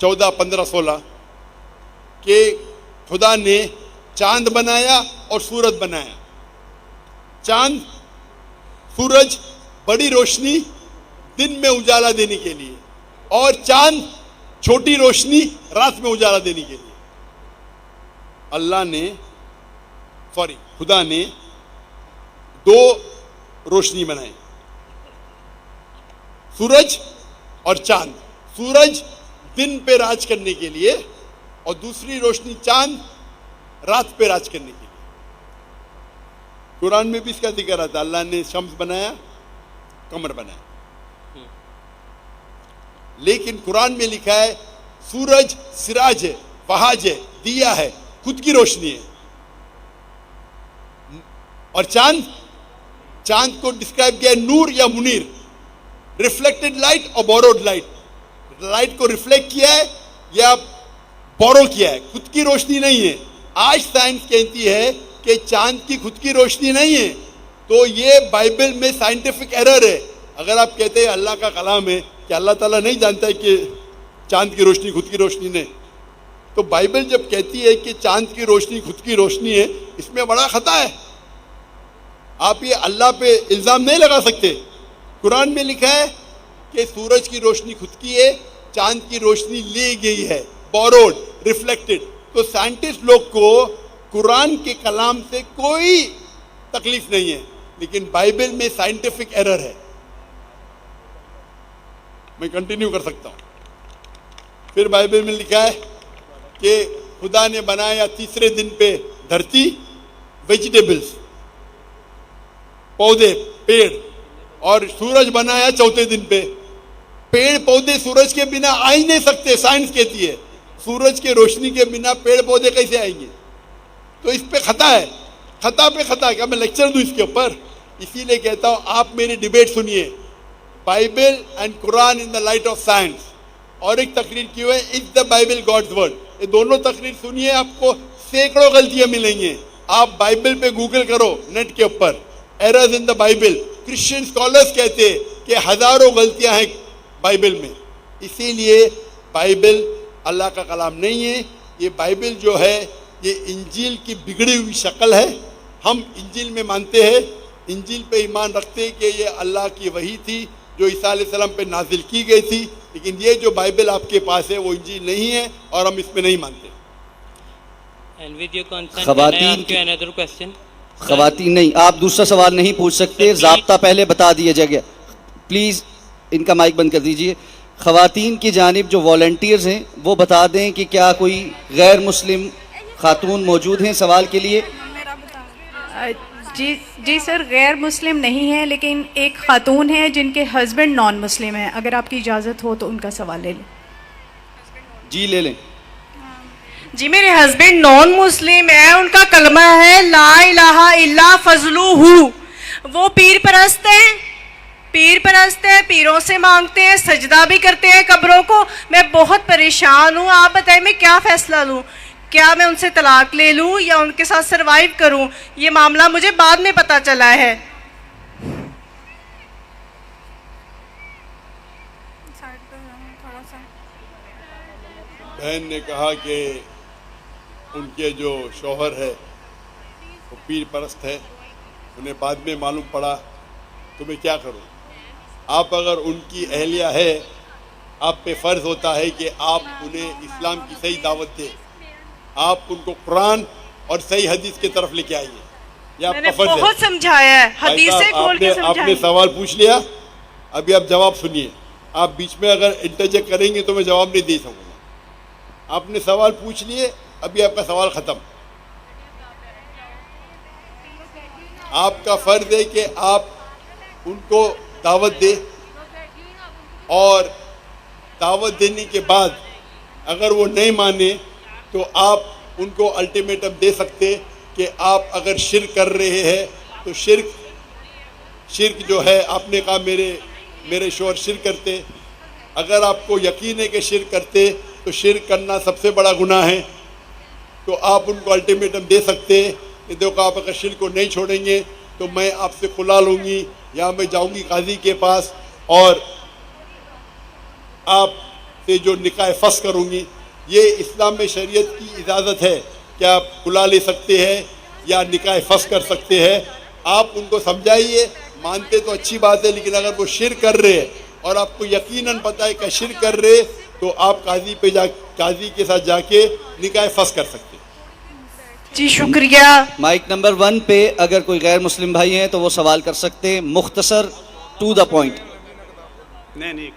14, 15, 16 کہ خدا نے چاند بنایا اور سورج بنایا. چاند سورج بڑی روشنی دن میں اجالا دینے کے لیے اور چاند چھوٹی روشنی رات میں اجالا دینے کے لیے. خدا نے دو روشنی بنائے, سورج اور چاند. سورج دن پہ راج کرنے کے لیے اور دوسری روشنی چاند رات پہ راج کرنے کے لیے. قرآن میں بھی اس کا ذکر آتا ہے. اللہ نے شمس بنایا, قمر بنایا. لیکن قرآن میں لکھا ہے سورج سراج ہے, وہاج ہے, دیا ہے, خود کی روشنی ہے. اور چاند کو ڈسکرائب کیا ہے نور یا منیر, ریفلیکٹڈ لائٹ اور بوروڈ لائٹ. لائٹ کو ریفلیکٹ کیا ہے یا بورو کیا ہے, خود کی روشنی نہیں ہے. آج سائنس کہتی ہے کہ چاند کی خود کی روشنی نہیں ہے, تو یہ بائبل میں سائنٹیفک ایرر ہے. اگر آپ کہتے ہیں اللہ کا کلام ہے کہ اللہ تعالیٰ نہیں جانتا ہے کہ چاند کی روشنی خود کی روشنی نہیں, تو بائبل جب کہتی ہے کہ چاند کی روشنی خود کی روشنی ہے, اس میں بڑا خطا ہے. آپ یہ اللہ پہ الزام نہیں لگا سکتے. قرآن میں لکھا ہے کہ سورج کی روشنی خود کی ہے, چاند کی روشنی لی گئی ہے, بوروڈ, ریفلیکٹڈ. تو سائنٹسٹ لوگ کو قرآن کے کلام سے کوئی تکلیف نہیں ہے, لیکن بائبل میں سائنٹیفک ایرر ہے. میں کنٹینیو کر سکتا ہوں. پھر بائبل میں لکھا ہے کہ خدا نے بنایا تیسرے دن پہ دھرتی, ویجیٹیبلز, پودے, پیڑ, اور سورج بنایا چوتھے دن پہ. پیڑ پودے سورج کے بنا آ ہی نہیں سکتے. سائنس کہتی ہے سورج کے روشنی کے بنا پیڑ پودے کیسے آئیں گے. تو اس پہ خطا ہے, خطا پہ خطا. کیا میں لیکچر دوں اس کے اوپر؟ اسی لیے کہتا ہوں آپ میری ڈیبیٹ سنیے, Bible and Quran in the light of science. اور ایک تقریر کی ہوئے از دا بائبل گاڈز ورڈ. یہ دونوں تقریر سنیے, آپ کو سینکڑوں غلطیاں ملیں گے. آپ بائبل پہ گوگل کرو نیٹ کے اوپر, errors in the Bible. Christian scholars کہتے ہیں کہ ہزاروں غلطیاں ہیں بائبل میں. اسی لیے بائبل اللہ کا کلام نہیں ہے. یہ بائبل جو ہے یہ انجیل کی بگڑی ہوئی شکل ہے. ہم انجیل میں مانتے ہیں, انجیل پہ ایمان رکھتے ہیں کہ یہ اللہ کی وحی تھی جو عیسیٰ علیہ السلام پہ نازل کی گئی تھی. لیکن یہ جو بائبل آپ کے پاس ہے وہ انجیل نہیں ہے اور ہم اس میں نہیں مانتے. خواتین نہیں, آپ دوسرا سوال نہیں پوچھ سکتے. ضابطہ پہلے بتا دیا جائے. پلیز ان کا مائک بند کر دیجئے. خواتین کی جانب جو والنٹیئرز ہیں وہ بتا دیں کہ کیا کوئی غیر مسلم خاتون موجود ہیں سوال کے لیے. جی سر, غیر مسلم نہیں ہیں, لیکن ایک خاتون ہے جن کے ہسبینڈ نان مسلم ہیں. اگر آپ کی اجازت ہو تو ان کا سوال لے لیں. جی لے لیں. جی میرے ہسبینڈ نان مسلم ہے, ان کا کلمہ ہے لا الہ الا فضلہ. وہ پیر پرست ہیں, پیروں سے مانگتے ہیں, سجدہ بھی کرتے ہیں قبروں کو. میں بہت پریشان ہوں, آپ بتائیں میں کیا فیصلہ لوں؟ کیا میں ان سے طلاق لے لوں یا ان کے ساتھ سروائیو کروں؟ یہ معاملہ مجھے بعد میں پتہ چلا ہے. بہن نے کہا کہ ان کے جو شوہر ہے وہ پیر پرست ہے, انہیں بعد میں معلوم پڑا, تو میں کیا کروں؟ آپ اگر ان کی اہلیہ ہے, آپ پہ فرض ہوتا ہے کہ آپ انہیں اسلام کی صحیح دعوت دیں. آپ ان کو قرآن اور صحیح حدیث کی طرف لے کے آئیے. یہ آپ کا فرض ہے. بہت سمجھایا ہے, حدیثیں کھول کے سمجھایا. آپ نے سوال پوچھ لیا, ابھی آپ جواب سنیے. آپ بیچ میں اگر انٹرجیکٹ کریں گے تو میں جواب نہیں دے سکوں گا. آپ نے سوال پوچھ لیے, ابھی آپ کا سوال ختم. آپ کا فرض ہے کہ آپ ان کو دعوت دیں, اور دعوت دینے کے بعد اگر وہ نہیں مانے تو آپ ان کو الٹیمیٹم دے سکتے کہ آپ اگر شرک کر رہے ہیں تو شرک جو ہے, آپ نے کہا میرے شوہر شرک کرتے, اگر آپ کو یقین ہے کہ شرک کرتے تو شرک کرنا سب سے بڑا گناہ ہے, تو آپ ان کو الٹیمیٹم دے سکتے کہ دیکھو آپ اگر شرک کو نہیں چھوڑیں گے تو میں آپ سے کھلا لوں گی, یا میں جاؤں گی قاضی کے پاس اور آپ سے جو نکاح فسخ کروں گی. یہ اسلام میں شریعت کی اجازت ہے کہ آپ بلا لے سکتے ہیں یا نکاح فسخ کر سکتے ہیں. آپ ان کو سمجھائیے. مانتے تو اچھی بات ہے, لیکن اگر وہ شرک کر رہے ہیں اور آپ کو یقیناً پتہ ہے کہ شرک کر رہے تو آپ قاضی کے ساتھ جا کے نکاح فسخ کر سکتے ہیں. جی شکریہ. مائک نمبر 1 پہ اگر کوئی غیر مسلم بھائی ہیں تو وہ سوال کر سکتے ہیں, مختصر ٹو دا پوائنٹ. نہیں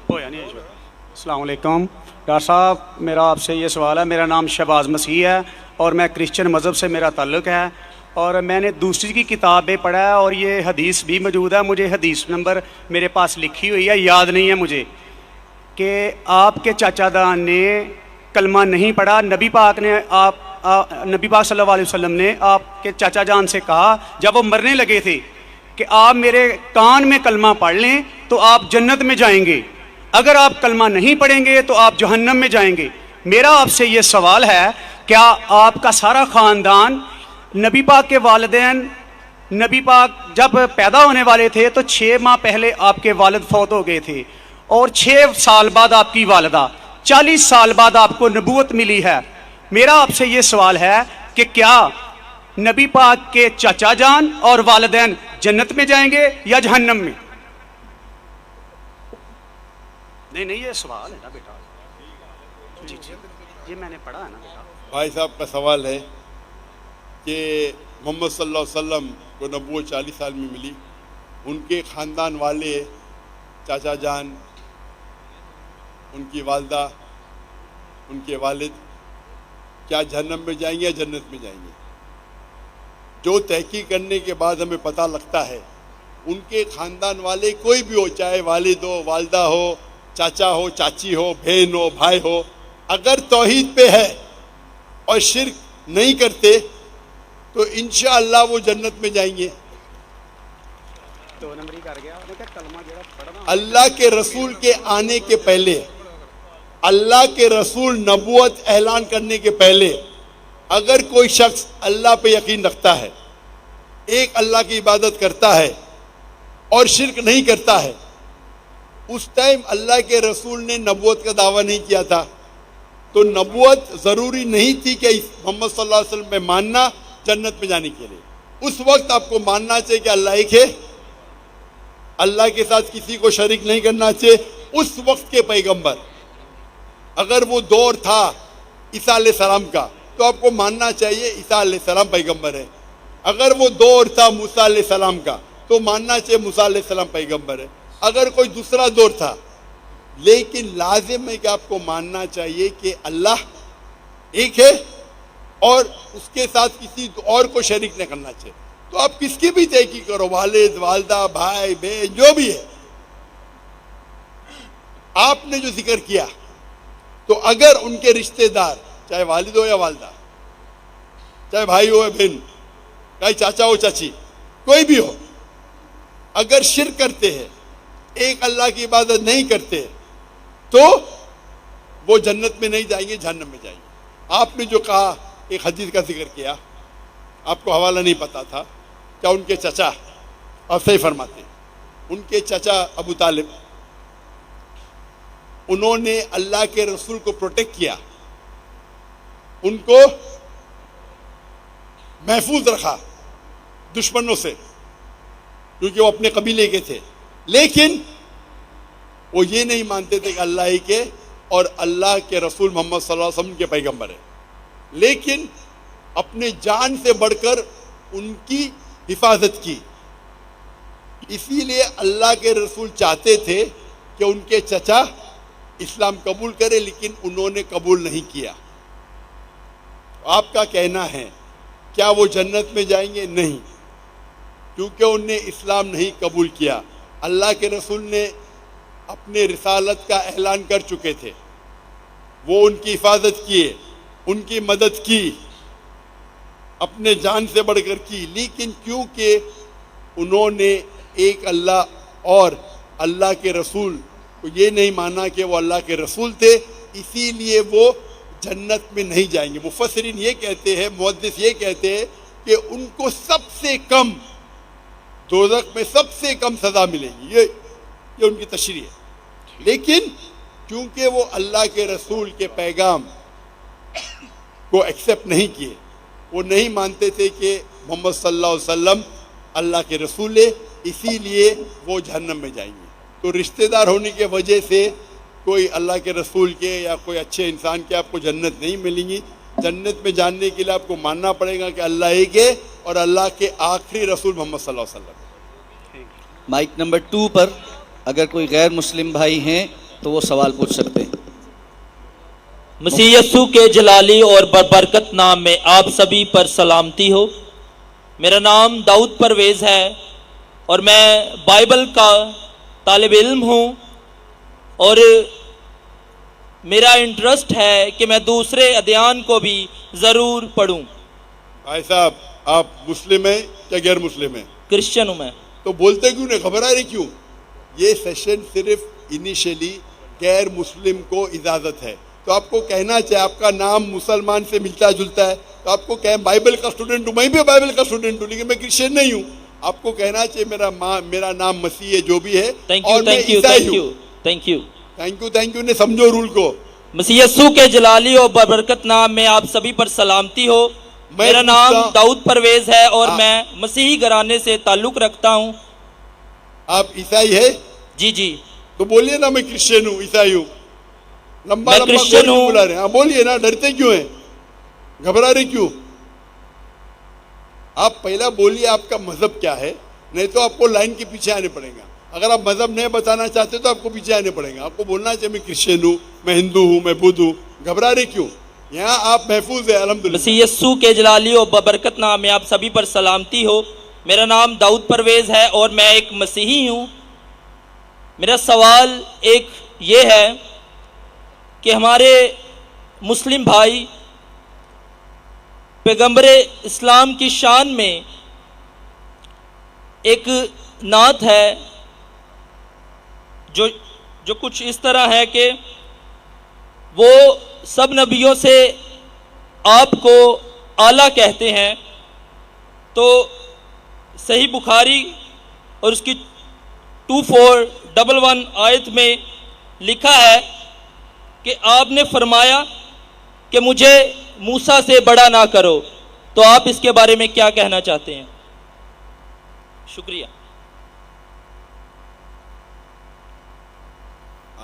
السلام علیکم ڈاکٹر صاحب, میرا آپ سے یہ سوال ہے. میرا نام شہباز مسیح ہے اور میں کرسچن مذہب سے میرا تعلق ہے, اور میں نے دوسری کی کتابیں پڑھا ہے اور یہ حدیث بھی موجود ہے. مجھے حدیث نمبر میرے پاس لکھی ہوئی ہے, یاد نہیں ہے مجھے, کہ آپ کے چاچا دان نے کلمہ نہیں پڑھا. نبی پاک صلی اللہ علیہ وسلم نے آپ کے چاچا جان سے کہا جب وہ مرنے لگے تھے کہ آپ میرے کان میں کلمہ پڑھ لیں تو آپ جنت میں جائیں گے, اگر آپ کلمہ نہیں پڑھیں گے تو آپ جہنم میں جائیں گے. میرا آپ سے یہ سوال ہے, کیا آپ کا سارا خاندان, نبی پاک کے والدین, نبی پاک جب پیدا ہونے والے تھے تو 6 ماہ پہلے آپ کے والد فوت ہو گئے تھے, اور 6 سال بعد آپ کی والدہ, 40 سال بعد آپ کو نبوت ملی ہے. میرا آپ سے یہ سوال ہے کہ کیا نبی پاک کے چاچا جان اور والدین جنت میں جائیں گے یا جہنم میں؟ نہیں یہ سوال ہے نا بیٹا. جی یہ میں نے پڑھا ہے نا بیٹا. بھائی صاحب کا سوال ہے کہ محمد صلی اللہ علیہ وسلم کو نبوت 40 سال میں ملی, ان کے خاندان والے, چاچا جان, ان کی والدہ, ان کے والد, کیا جہنم میں جائیں گے یا جنت میں جائیں گے؟ جو تحقیق کرنے کے بعد ہمیں پتہ لگتا ہے ان کے خاندان والے کوئی بھی ہو, چاہے والد ہو, والدہ ہو, چاچا ہو, چاچی ہو, بہن ہو, بھائی ہو, اگر توحید پہ ہے اور شرک نہیں کرتے تو انشاءاللہ وہ جنت میں جائیں گے. اللہ کے رسول کے آنے کے پہلے, اللہ کے رسول نبوت اعلان کرنے کے پہلے اگر کوئی شخص اللہ پہ یقین رکھتا ہے, ایک اللہ کی عبادت کرتا ہے اور شرک نہیں کرتا ہے, اس ٹائم اللہ کے رسول نے نبوت کا دعویٰ نہیں کیا تھا, تو نبوت ضروری نہیں تھی کہ محمد صلی اللہ علیہ وسلم پہ ماننا جنت میں جانے کے لیے. اس وقت آپ کو ماننا چاہیے کہ اللہ ایک ہے, اللہ کے ساتھ کسی کو شریک نہیں کرنا چاہیے. اس وقت کے پیغمبر, اگر وہ دور تھا عیسیٰ علیہ السلام کا تو آپ کو ماننا چاہیے عیسیٰ علیہ السلام پیغمبر ہے. اگر وہ دور تھا موسیٰ علیہ السلام کا تو ماننا چاہیے موسیٰ علیہ السلام پیغمبر ہے. اگر کوئی دوسرا دور تھا, لیکن لازم ہے کہ آپ کو ماننا چاہیے کہ اللہ ایک ہے اور اس کے ساتھ کسی اور کو شریک نہیں کرنا چاہیے. تو آپ کس کی بھی تحقیق کرو, والد, والدہ, بھائی, بہن, جو بھی ہے, آپ نے جو ذکر کیا تو اگر ان کے رشتہ دار, چاہے والد ہو یا والدہ, چاہے بھائی ہو یا بہن, چاہے چاچا ہو چاچی, کوئی بھی ہو, اگر شرک کرتے ہیں, ایک اللہ کی عبادت نہیں کرتے, تو وہ جنت میں نہیں جائیں گے, جہنم میں جائیں گے. آپ نے جو کہا, ایک حدیث کا ذکر کیا, آپ کو حوالہ نہیں پتا تھا, کیا ان کے چچا, آپ صحیح فرماتے, ان کے چچا ابو طالب, انہوں نے اللہ کے رسول کو پروٹیکٹ کیا, ان کو محفوظ رکھا دشمنوں سے, کیونکہ وہ اپنے قبیلے کے تھے. لیکن وہ یہ نہیں مانتے تھے کہ اللہ ہی کے اور اللہ کے رسول محمد صلی اللہ علیہ وسلم کے پیغمبر ہے, لیکن اپنے جان سے بڑھ کر ان کی حفاظت کی. اسی لیے اللہ کے رسول چاہتے تھے کہ ان کے چچا اسلام قبول کرے, لیکن انہوں نے قبول نہیں کیا. آپ کا کہنا ہے کیا وہ جنت میں جائیں گے؟ نہیں, کیونکہ انہوں نے اسلام نہیں قبول کیا. اللہ کے رسول نے اپنے رسالت کا اعلان کر چکے تھے, وہ ان کی حفاظت کیے, ان کی مدد کی, اپنے جان سے بڑھ کر کی. لیکن کیونکہ انہوں نے ایک اللہ اور اللہ کے رسول کو یہ نہیں مانا کہ وہ اللہ کے رسول تھے, اسی لیے وہ جنت میں نہیں جائیں گے. مفسرین یہ کہتے ہیں, محدث یہ کہتے ہیں کہ ان کو سب سے کم دوزخ میں سب سے کم سزا ملے گی. یہ ان کی تشریح ہے. لیکن چونکہ وہ اللہ کے رسول کے پیغام کو ایکسیپٹ نہیں کیے, وہ نہیں مانتے تھے کہ محمد صلی اللہ علیہ وسلم اللہ کے رسول ہے, اسی لیے وہ جہنم میں جائیں گے. تو رشتہ دار ہونے کی وجہ سے کوئی اللہ کے رسول کے یا کوئی اچھے انسان کے آپ کو جنت نہیں ملیں گی. جنت میں جاننے کے لیے آپ کو ماننا پڑے گا کہ اللہ ایک ہے اور اللہ کے آخری رسول محمد صلی اللہ علیہ وسلم. مائک نمبر 2 پر اگر کوئی غیر مسلم بھائی ہیں تو وہ سوال پوچھ سکتے ہیں. مسیح یسوع کے جلالی اور برکت نام میں آپ سبھی پر سلامتی ہو. میرا نام داؤد پرویز ہے اور میں بائبل کا طالب علم ہوں, اور میرا انٹرسٹ ہے کہ میں دوسرے ادیان کو بھی ضرور پڑھوں. بھائی صاحب, آپ مسلم ہیں یا غیر مسلم ہیں؟ کرسچن ہوں میں. تو بولتے کیوں نہیں, گھبرا رہے کیوں؟ یہ سیشن صرف انیشلی غیر مسلم کو اجازت ہے. تو آپ کو کہنا چاہے, آپ کا نام مسلمان سے ملتا جلتا ہے تو آپ کو کہیں بائبل کا اسٹوڈنٹ ہوں, میں بھی بائبل کا اسٹوڈنٹ ہوں لیکن میں کرسچن نہیں ہوں. آپ کو کہنا چاہیے میرا نام مسیح ہے جو بھی ہے, اور میں عیسائی ہوں. تھینک یو نے سمجھو رول کو. مسیح یسوع کے جلالی اور برکت نام میں آپ سبھی پر سلامتی ہو. میرا نام داؤد پرویز ہے اور میں مسیحی گھرانے سے تعلق رکھتا ہوں. آپ عیسائی ہے؟ جی جی. تو بولیے نا میں کرسچن ہوں, عیسائی ہوں. لمبا میں کرسچن ہوں. بلا رہے ہیں, بولیے نا, ڈرتے کیوں ہیں, گھبرا رہے کیوں؟ آپ پہلا بولیے آپ کا مذہب کیا ہے, نہیں تو آپ کو لائن کے پیچھے آنے پڑے گا. اگر آپ مذہب نہیں بتانا چاہتے تو آپ کو پیچھے آنے پڑے گا. آپ کو بولنا چاہیے میں کرسچن ہوں, میں ہندو ہوں, میں بدھ ہوں. گھبرا رہے کیوں؟ یہاں آپ محفوظ ہیں الحمدللہ. مسیح یسوع کے جلالی اور برکت نام میں آپ سبھی پر سلامتی ہو. میرا نام داؤد پرویز ہے اور میں ایک مسیحی ہوں. میرا سوال ایک یہ ہے کہ ہمارے مسلم بھائی پیغمبر اسلام کی شان میں ایک نعت ہے جو کچھ اس طرح ہے کہ وہ سب نبیوں سے آپ کو اعلیٰ کہتے ہیں. تو صحیح بخاری اور اس کی 2411 آیت میں لکھا ہے کہ آپ نے فرمایا کہ مجھے موسیٰ سے بڑا نہ کرو. تو آپ اس کے بارے میں کیا کہنا چاہتے ہیں؟ شکریہ.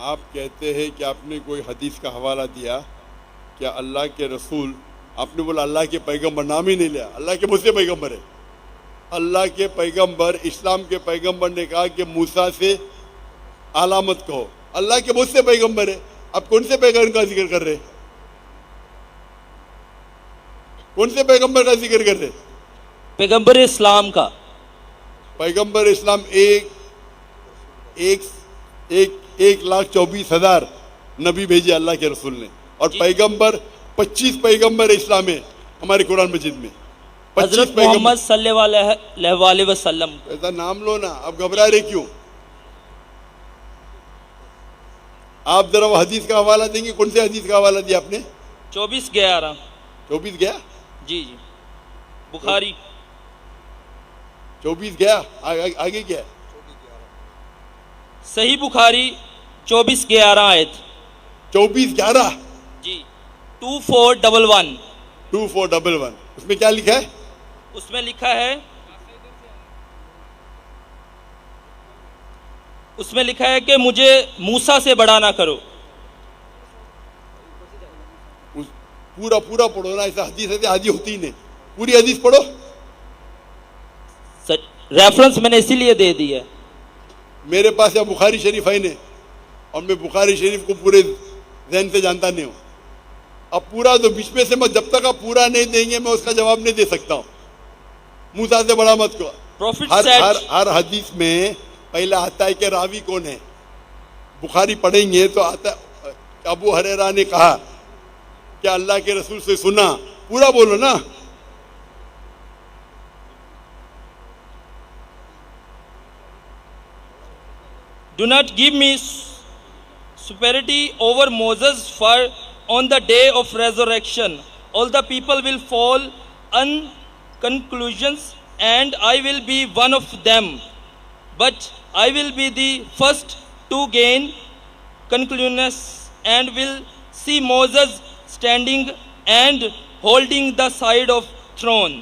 آپ کہتے ہیں کہ آپ نے کوئی حدیث کا حوالہ دیا, کیا اللہ کے رسول, آپ نے بولا اللہ کے پیغمبر, نام ہی نہیں لیا, اللہ کے مجھ سے پیغمبر ہے. اللہ کے پیغمبر, اسلام کے پیغمبر نے کہا کہ موسیٰ سے علامت کہو. اللہ کے مجھ سے پیغمبر ہے. آپ کون سے پیغمبر کا ذکر کر رہے, کون سے پیغمبر کا ذکر کر رہے؟ پیغمبر اسلام کا. پیغمبر اسلام 1,24,000 نبی بھیجے اللہ کے رسول نے, اور پیغمبر 25 پیغمبر اسلام ہے ہمارے قرآن مجید میں. حضرت محمد صلی اللہ علیہ وسلم. ایسا نام لو نا, اب گھبرا رہے کیوں؟ آپ ذرا وہ حدیث کا حوالہ دیں گے, کون سے حدیث کا حوالہ دیا آپ نے؟ 24:11. 24 گیا؟ جی جی. بخاری 24 گیا, آگے کیا ہے؟ صحیح بخاری 24:11 آیت. 24:11 جی. 2411. 2411 اس میں کیا لکھا ہے؟ اس میں لکھا ہے, اس میں لکھا ہے کہ مجھے موسیٰ سے بڑا نہ کرو. پورا پڑھو نا, ایسا حدیث ہے حدیث ہوتی ہی نہیں, پوری حدیث پڑھو. ریفرنس میں نے اسی لیے دے دی ہے. میرے پاس یا بخاری شریف ہے نہیں, اور میں بخاری شریف کو پورے ذہن سے جانتا نہیں ہوں. اب پورا تو بیچ میں سے میں جب تک آپ پورا نہیں دیں گے میں اس کا جواب نہیں دے سکتا ہوں. موسیٰ سے بڑا مت کو. ہر حدیث میں پہلا آتا ہے کہ راوی کون ہے. بخاری پڑھیں گے تو آتا ہے ابو ہریرہ نے کہا کہ اللہ کے رسول سے سنا, پورا بولو نا. Do not give me superiority over Moses, for on the day of resurrection all the people will fall on conclusions and I will be one of them, but I will be the first to gain conclusiveness and will see Moses standing and holding the side of throne.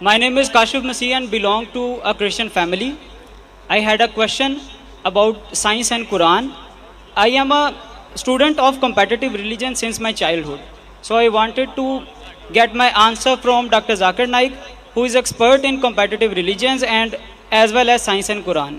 My name is Kashif Masih and belong to a Christian family. I had a question about science and Quran. I am a student of competitive religion since my childhood. So I wanted to get my answer from Dr. Zakir Naik, who is expert in competitive religions and as well as science and Quran.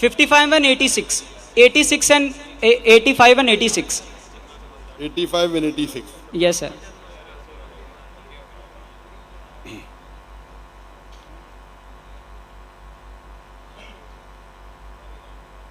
55 and 86, 86 and 85 and 86. 85 and 86. Yes sir.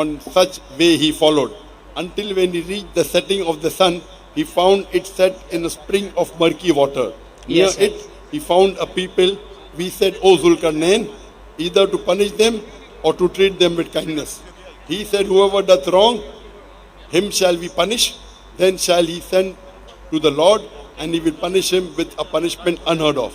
on such way he followed until when he reached the setting of the sun he found it set in a spring of murky water. Near Yes, sir. it he found a people. We said, O Zulkarnain, either to punish them or to treat them with kindness. He said, whoever doth wrong, him shall we punish. Then shall he send to the Lord, and he will punish him with a punishment unheard of.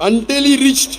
until he reached,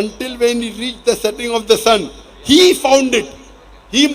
until when he reached the setting of the sun he found it, he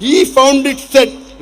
he found it set,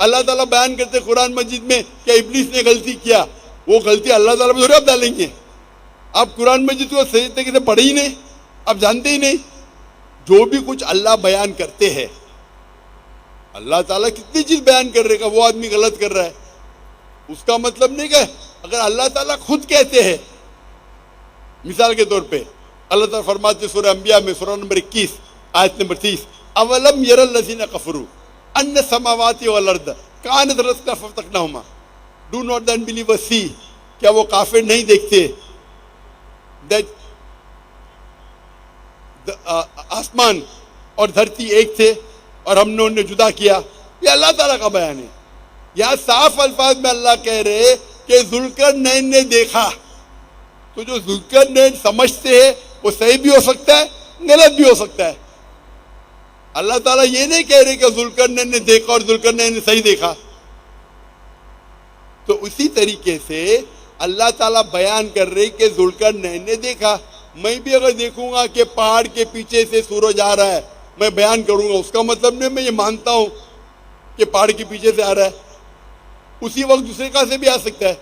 اللہ تعالیٰ بیان کرتے قرآن مجید میں کہ ابلیس نے غلطی کیا, وہ غلطی اللہ تعالیٰ پہ تھوڑی آپ ڈالیں گے. آپ قرآن مجید کو صحیح طریقے سے پڑھے ہی نہیں, آپ جانتے ہی نہیں. جو بھی کچھ اللہ بیان کرتے ہیں, اللہ تعالیٰ کتنی چیز بیان کر رہے گا, وہ آدمی غلط کر رہا ہے, اس کا مطلب نہیں کہ اگر اللہ تعالیٰ خود کہتے ہیں, مثال کے طور پہ اللہ تعالیٰ فرماتے سورہ انبیاء میں سورہ نمبر 21 آیت نمبر 30, اولم یر الذین کفروا ان السماوات والارض کانت رتقا ففتقناہما, ڈو ناٹ دین بلیور سی, کیا وہ کافر نہیں دیکھتے that آسمان اور دھرتی ایک تھے اور ہم نے انہیں جدا کیا. یہ اللہ تعالیٰ کا بیان ہے. یہاں صاف الفاظ میں اللہ کہہ رہے کہ ذوالقرنین نے دیکھا. تو جو ذوالقرنین سمجھتے ہیں وہ صحیح بھی ہو سکتا ہے, غلط بھی ہو سکتا ہے. اللہ تعالیٰ یہ نہیں کہہ رہے کہ ذوالقرنین نے دیکھا اور ذوالقرنین نے صحیح دیکھا. تو اسی طریقے سے اللہ تعالیٰ بیان کر رہے کہ ذوالقرنین نے دیکھا. میں بھی اگر دیکھوں گا کہ پہاڑ کے پیچھے سے سورج آ رہا ہے, میں بیان کروں گا, اس کا مطلب نہیں میں یہ مانتا ہوں کہ پہاڑ کے پیچھے سے آ رہا ہے. اسی وقت دوسرے کا سے بھی آ سکتا ہے.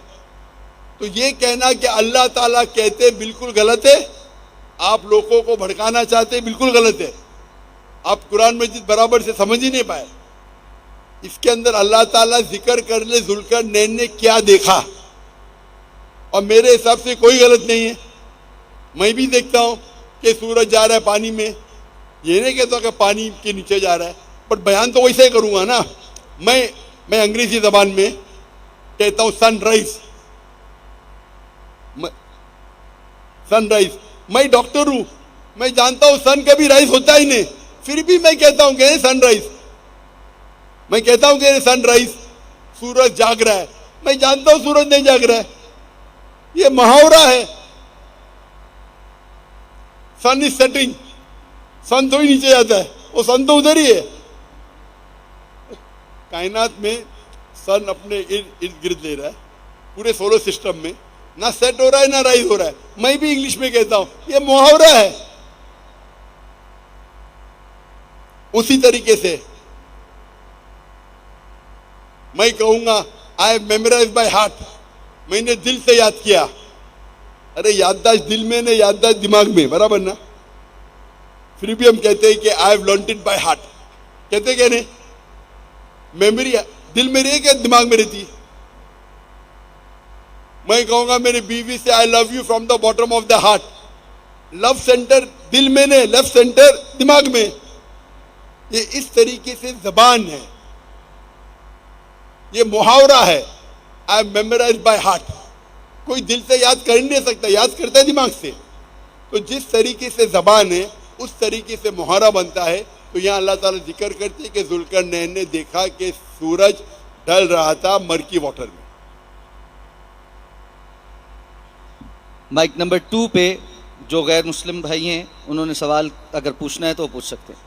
تو یہ کہنا کہ اللہ تعالیٰ کہتے بالکل غلط ہے, آپ لوگوں کو بھڑکانا چاہتے بالکل غلط ہے. آپ قرآن مجید برابر سے سمجھ ہی نہیں پائے. اس کے اندر اللہ تعالیٰ ذکر کر لے ذوالقرنین نے کیا دیکھا, اور میرے حساب سے کوئی غلط نہیں ہے. میں بھی دیکھتا ہوں کہ سورج جا رہا ہے پانی میں, یہ نہیں کہتا کہ پانی کے نیچے جا رہا ہے, بٹ بیان تو ویسے ہی کروں گا نا. میں انگریزی زبان میں کہتا ہوں سن رائز, سن رائز. میں ڈاکٹر ہوں, میں جانتا ہوں سن کبھی رائز ہوتا ہی نہیں, پھر بھی میں کہتا ہوں کہ سن رائز. میں کہتا ہوں کہ سن رائز, سورج جاگ رہا ہے. میں جانتا ہوں سورج نہیں جاگ رہا ہے, یہ محاورہ ہے. سن از سیٹنگ, سن تو ہی نیچے جاتا ہے, وہ سن تو ادھر ہی ہے. کائنات میں سن اپنے ارد گرد لے رہا ہے, پورے سولر سسٹم میں نہ سیٹ ہو رہا ہے نہ رائز ہو رہا ہے. میں بھی انگلش میں کہتا ہوں یہ محاورہ ہے. اسی طریقے سے میں کہوں گا آئی میمورائز بائی ہارٹ, میں نے دل سے یاد کیا. ارے یادداشت دل میں نہیں, یادداشت دماغ میں, برابر نا. پھر بھی ہم کہتے ہیں کہ I have learned it by heart, کہتے کہ نہیں. میموری دل میں رہے کہ دماغ میں رہتی. میں کہوں گا میری بیوی سے I love you from the bottom of the heart. Love center دل میں نہیں, لو سینٹر دماغ میں. یہ اس طریقے سے زبان ہے, یہ محاورہ ہے. آئی میمورائز بائی ہارٹ. کوئی دل سے یاد کر نہیں سکتا, یاد کرتا ہے دماغ سے. تو جس طریقے سے زبان ہے اس طریقے سے محاورہ بنتا ہے. تو یہاں اللہ تعالیٰ ذکر کرتے ہیں کہ ذوالقرنین نے دیکھا کہ سورج ڈھل رہا تھا مرکی واٹر میں. مائک نمبر 2 پہ جو غیر مسلم بھائی ہیں انہوں نے سوال اگر پوچھنا ہے تو وہ پوچھ سکتے ہیں.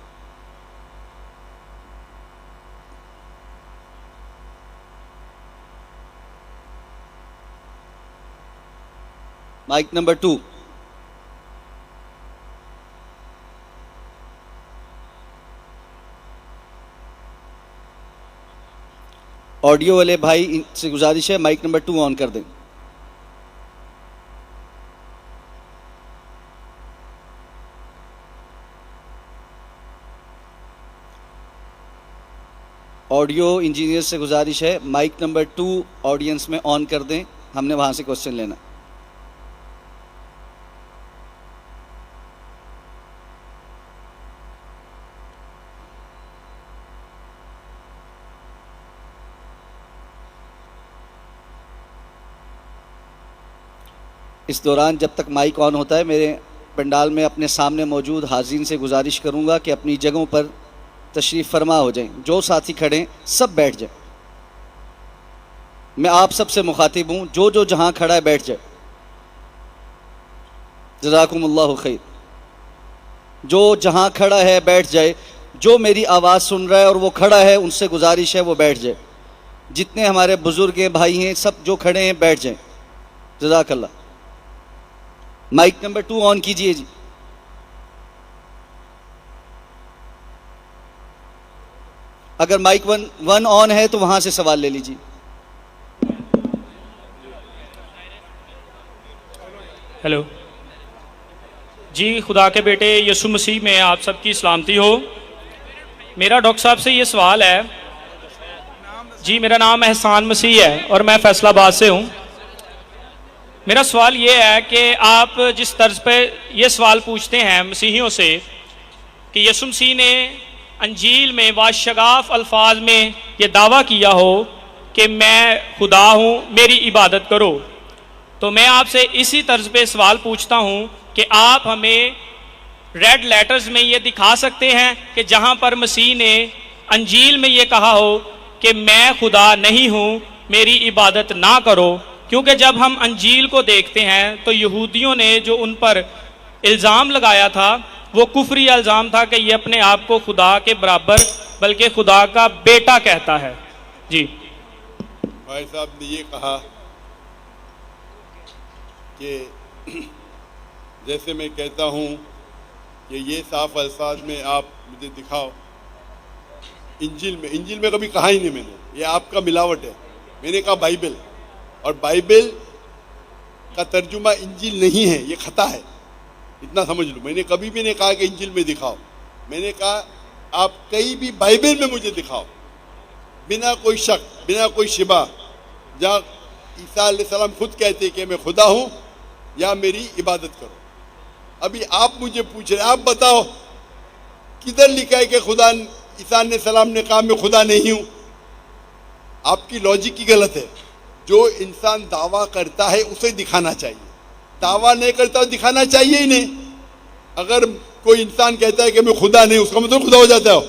Mic number 2. آڈیو والے بھائی سے گزارش ہے مائک نمبر 2 آن کر دیں. آڈیو انجینئر سے گزارش ہے مائک نمبر 2 آڈینس میں آن کر دیں, ہم نے وہاں سے کوسچن لینا. اس دوران جب تک مائک آن ہوتا ہے میرے پنڈال میں اپنے سامنے موجود حاضرین سے گزارش کروں گا کہ اپنی جگہوں پر تشریف فرما ہو جائیں. جو ساتھی کھڑے ہیں سب بیٹھ جائیں. میں آپ سب سے مخاطب ہوں, جو جہاں کھڑا ہے بیٹھ جائے. جزاکم اللہ خیر. جو جہاں کھڑا ہے بیٹھ جائے. جو میری آواز سن رہا ہے اور وہ کھڑا ہے ان سے گزارش ہے وہ بیٹھ جائے. جتنے ہمارے بزرگ بھائی ہیں سب جو کھڑے ہیں بیٹھ جائیں. جزاک اللہ. مائک نمبر 2 آن کیجئے جی. اگر مائک ون آن ہے تو وہاں سے سوال لے لیجیے. ہیلو جی، خدا کے بیٹے یسوع مسیح میں آپ سب کی سلامتی ہو. میرا ڈاکٹر صاحب سے یہ سوال ہے. جی میرا نام احسان مسیح ہے اور میں فیصل آباد سے ہوں. میرا سوال یہ ہے کہ آپ جس طرز پہ یہ سوال پوچھتے ہیں مسیحیوں سے کہ یسوع مسیح نے انجیل میں باشگاف الفاظ میں یہ دعویٰ کیا ہو کہ میں خدا ہوں، میری عبادت کرو، تو میں آپ سے اسی طرز پہ سوال پوچھتا ہوں کہ آپ ہمیں ریڈ لیٹرز میں یہ دکھا سکتے ہیں کہ جہاں پر مسیح نے انجیل میں یہ کہا ہو کہ میں خدا نہیں ہوں، میری عبادت نہ کرو. کیونکہ جب ہم انجیل کو دیکھتے ہیں تو یہودیوں نے جو ان پر الزام لگایا تھا وہ کفری الزام تھا کہ یہ اپنے آپ کو خدا کے برابر بلکہ خدا کا بیٹا کہتا ہے. جی بھائی صاحب نے یہ کہا کہ جیسے میں کہتا ہوں کہ یہ صاف الفاظ میں آپ مجھے دکھاؤ. انجیل میں کبھی کہا ہی نہیں میں نے، یہ آپ کا ملاوٹ ہے. میں نے کہا بائبل، اور بائبل کا ترجمہ انجیل نہیں ہے، یہ خطا ہے، اتنا سمجھ لو. میں نے کبھی بھی نہیں کہا کہ انجیل میں دکھاؤ. میں نے کہا آپ کہیں بھی بائبل میں مجھے دکھاؤ بنا کوئی شک، بنا کوئی شبہ، جہاں عیسیٰ علیہ السلام خود کہتے کہ میں خدا ہوں یا میری عبادت کرو. ابھی آپ مجھے پوچھ رہے، آپ بتاؤ کدھر لکھا ہے کہ خدا عیسیٰ علیہ السلام نے کہا میں خدا نہیں ہوں؟ آپ کی لاجک کی غلط ہے. جو انسان دعویٰ کرتا ہے اسے دکھانا چاہیے، دعویٰ نہیں کرتا دکھانا چاہیے ہی نہیں. اگر کوئی انسان کہتا ہے کہ میں خدا نہیں، اس کا مطلب خدا ہو جاتا ہے.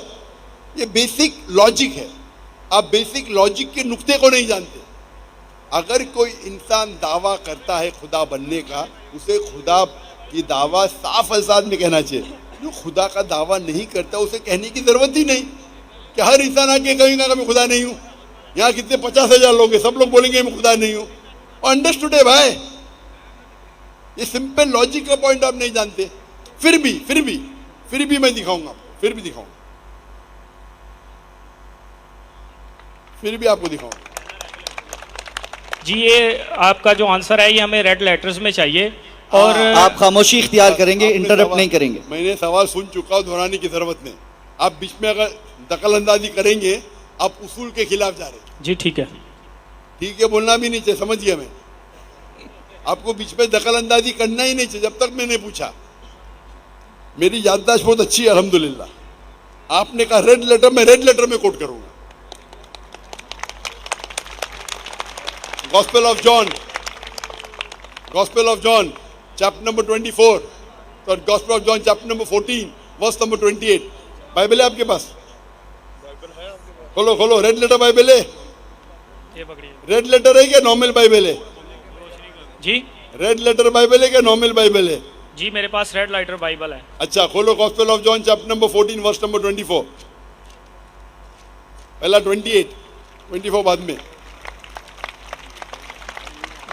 یہ بیسک لاجک ہے، آپ بیسک لاجک کے نقطے کو نہیں جانتے. اگر کوئی انسان دعویٰ کرتا ہے خدا بننے کا، اسے خدا کی دعویٰ صاف الفاظ میں کہنا چاہیے. جو خدا کا دعویٰ نہیں کرتا اسے کہنے کی ضرورت ہی نہیں کہ ہر انسان آ کے کہیں گا کہ میں خدا نہیں ہوں. یہاں کتنے 50,000 لوگ ہیں، سب لوگ بولیں گے میں خدا نہیں ہوں. اور انڈرسٹوڈ ہے بھائی، یہ سمپل لاجک کا پوائنٹ آپ نہیں جانتے. پھر بھی میں دکھاؤں گا، پھر بھی آپ کو دکھاؤں گا. جی یہ آپ کا جو آنسر ہے یہ ہمیں ریڈ لیٹرز میں چاہیے. اور آپ خاموشی اختیار کریں گے، انٹرپٹ نہیں کریں گے. میں نے سوال سن چکا ہوں، دہرانے کی ضرورت نہیں. آپ بیچ میں اگر دخل اندازی کریں گے آپ اصول کے خلاف جا رہے ہیں. جی ٹھیک ہے، ٹھیک ہے بولنا بھی نہیں چاہیے، سمجھ گیا میں. آپ کو بیچ میں دخل اندازی کرنا ہی نہیں چاہیے جب تک میں نے پوچھا. میری یادداشت بہت اچھی ہے الحمدللہ. آپ نے کہا ریڈ لیٹر، میں ریڈ لیٹر میں کوٹ کروں گا. Gospel of John chapter number 24 اور gospel of John chapter number 14 verse number 28. Bible ہے آپ کے پاس؟ کھولو. ریڈ لیٹر بائبل ہے؟ ریڈ لیٹر ہے کہ نارمل بائبل ہے؟ جی ریڈ لیٹر بائبل ہے کہ نارمل بائبل ہے؟ جی میرے پاس ریڈ لیٹر بائبل ہے. اچھا کھولو gospel of John chapter number 14 verse number 24. پہلا 24 بعد میں.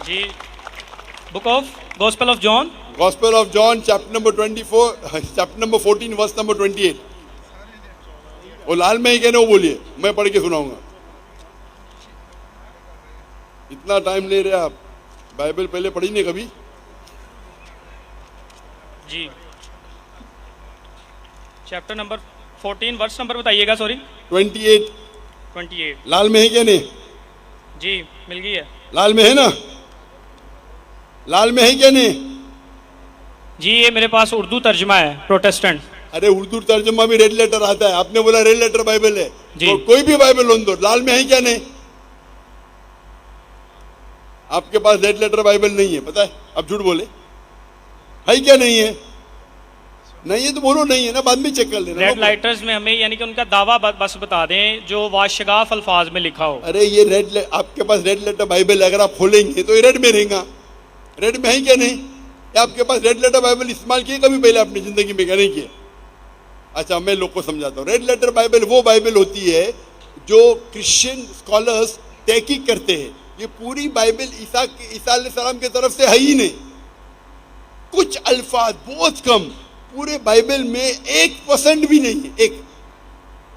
جی book of gospel of John, gospel of John chapter number 24 chapter number 14 verse number 28. وہ لال میں ہی کہنے وہ بولیے، میں پڑھ کے سناؤں گا. اتنا ٹائم لے رہے آپ، بائبل پہلے پڑھی نہیں کبھی؟ جی چیپٹر نمبر 14 ورس نمبر بتائیے گا. سوری 28. لال میں ہے کیا نہیں؟ جی مل گئی ہے. لال میں ہے نا؟ لال میں ہے کیا نہیں؟ جی یہ میرے پاس اردو ترجمہ ہے پروٹیسٹنٹ. ارے اردو ترجمہ بھی ریڈ لیٹر آتا ہے. آپ نے بولا ریڈ لیٹر بائبل ہے، جی تو کوئی بھی بائبل لون دو. لال میں ہے کیا نہیں؟ آپ کے پاس ریڈ لیٹر بائبل نہیں ہے، پتہ ہے؟ اب جھوٹ بولے، ہے کیا نہیں ہے؟ نہیں ہے تو بولو نہیں ہے نا، بعد میں چیک کر لینا. ریڈ لائٹرز میں ہمیں یعنی کہ ان کا دعویٰ بس بتا دیں جو واشگاف الفاظ میں لکھا ہو. ارے یہ آپ کے پاس ریڈ لیٹر بائبل ہے، اگر آپ کھولیں گے تو یہ ریڈ میں رہیں گا. ریڈ میں ہے کیا نہیں؟ آپ کے پاس ریڈ لیٹر بائبل استعمال کیے کبھی پہلے اپنی زندگی میں؟ کیا نہیں کیے؟ اچھا میں لوگ کو سمجھاتا ہوں. ریڈ لیٹر بائبل وہ بائبل ہوتی ہے جو کرسچن اسکالرس تحقیق کرتے ہیں. یہ پوری بائبل عیسیٰ علیہ السلام کی طرف سے ہے ہی نہیں. کچھ الفاظ بہت کم، پورے بائبل میں 1% بھی نہیں ہے.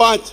5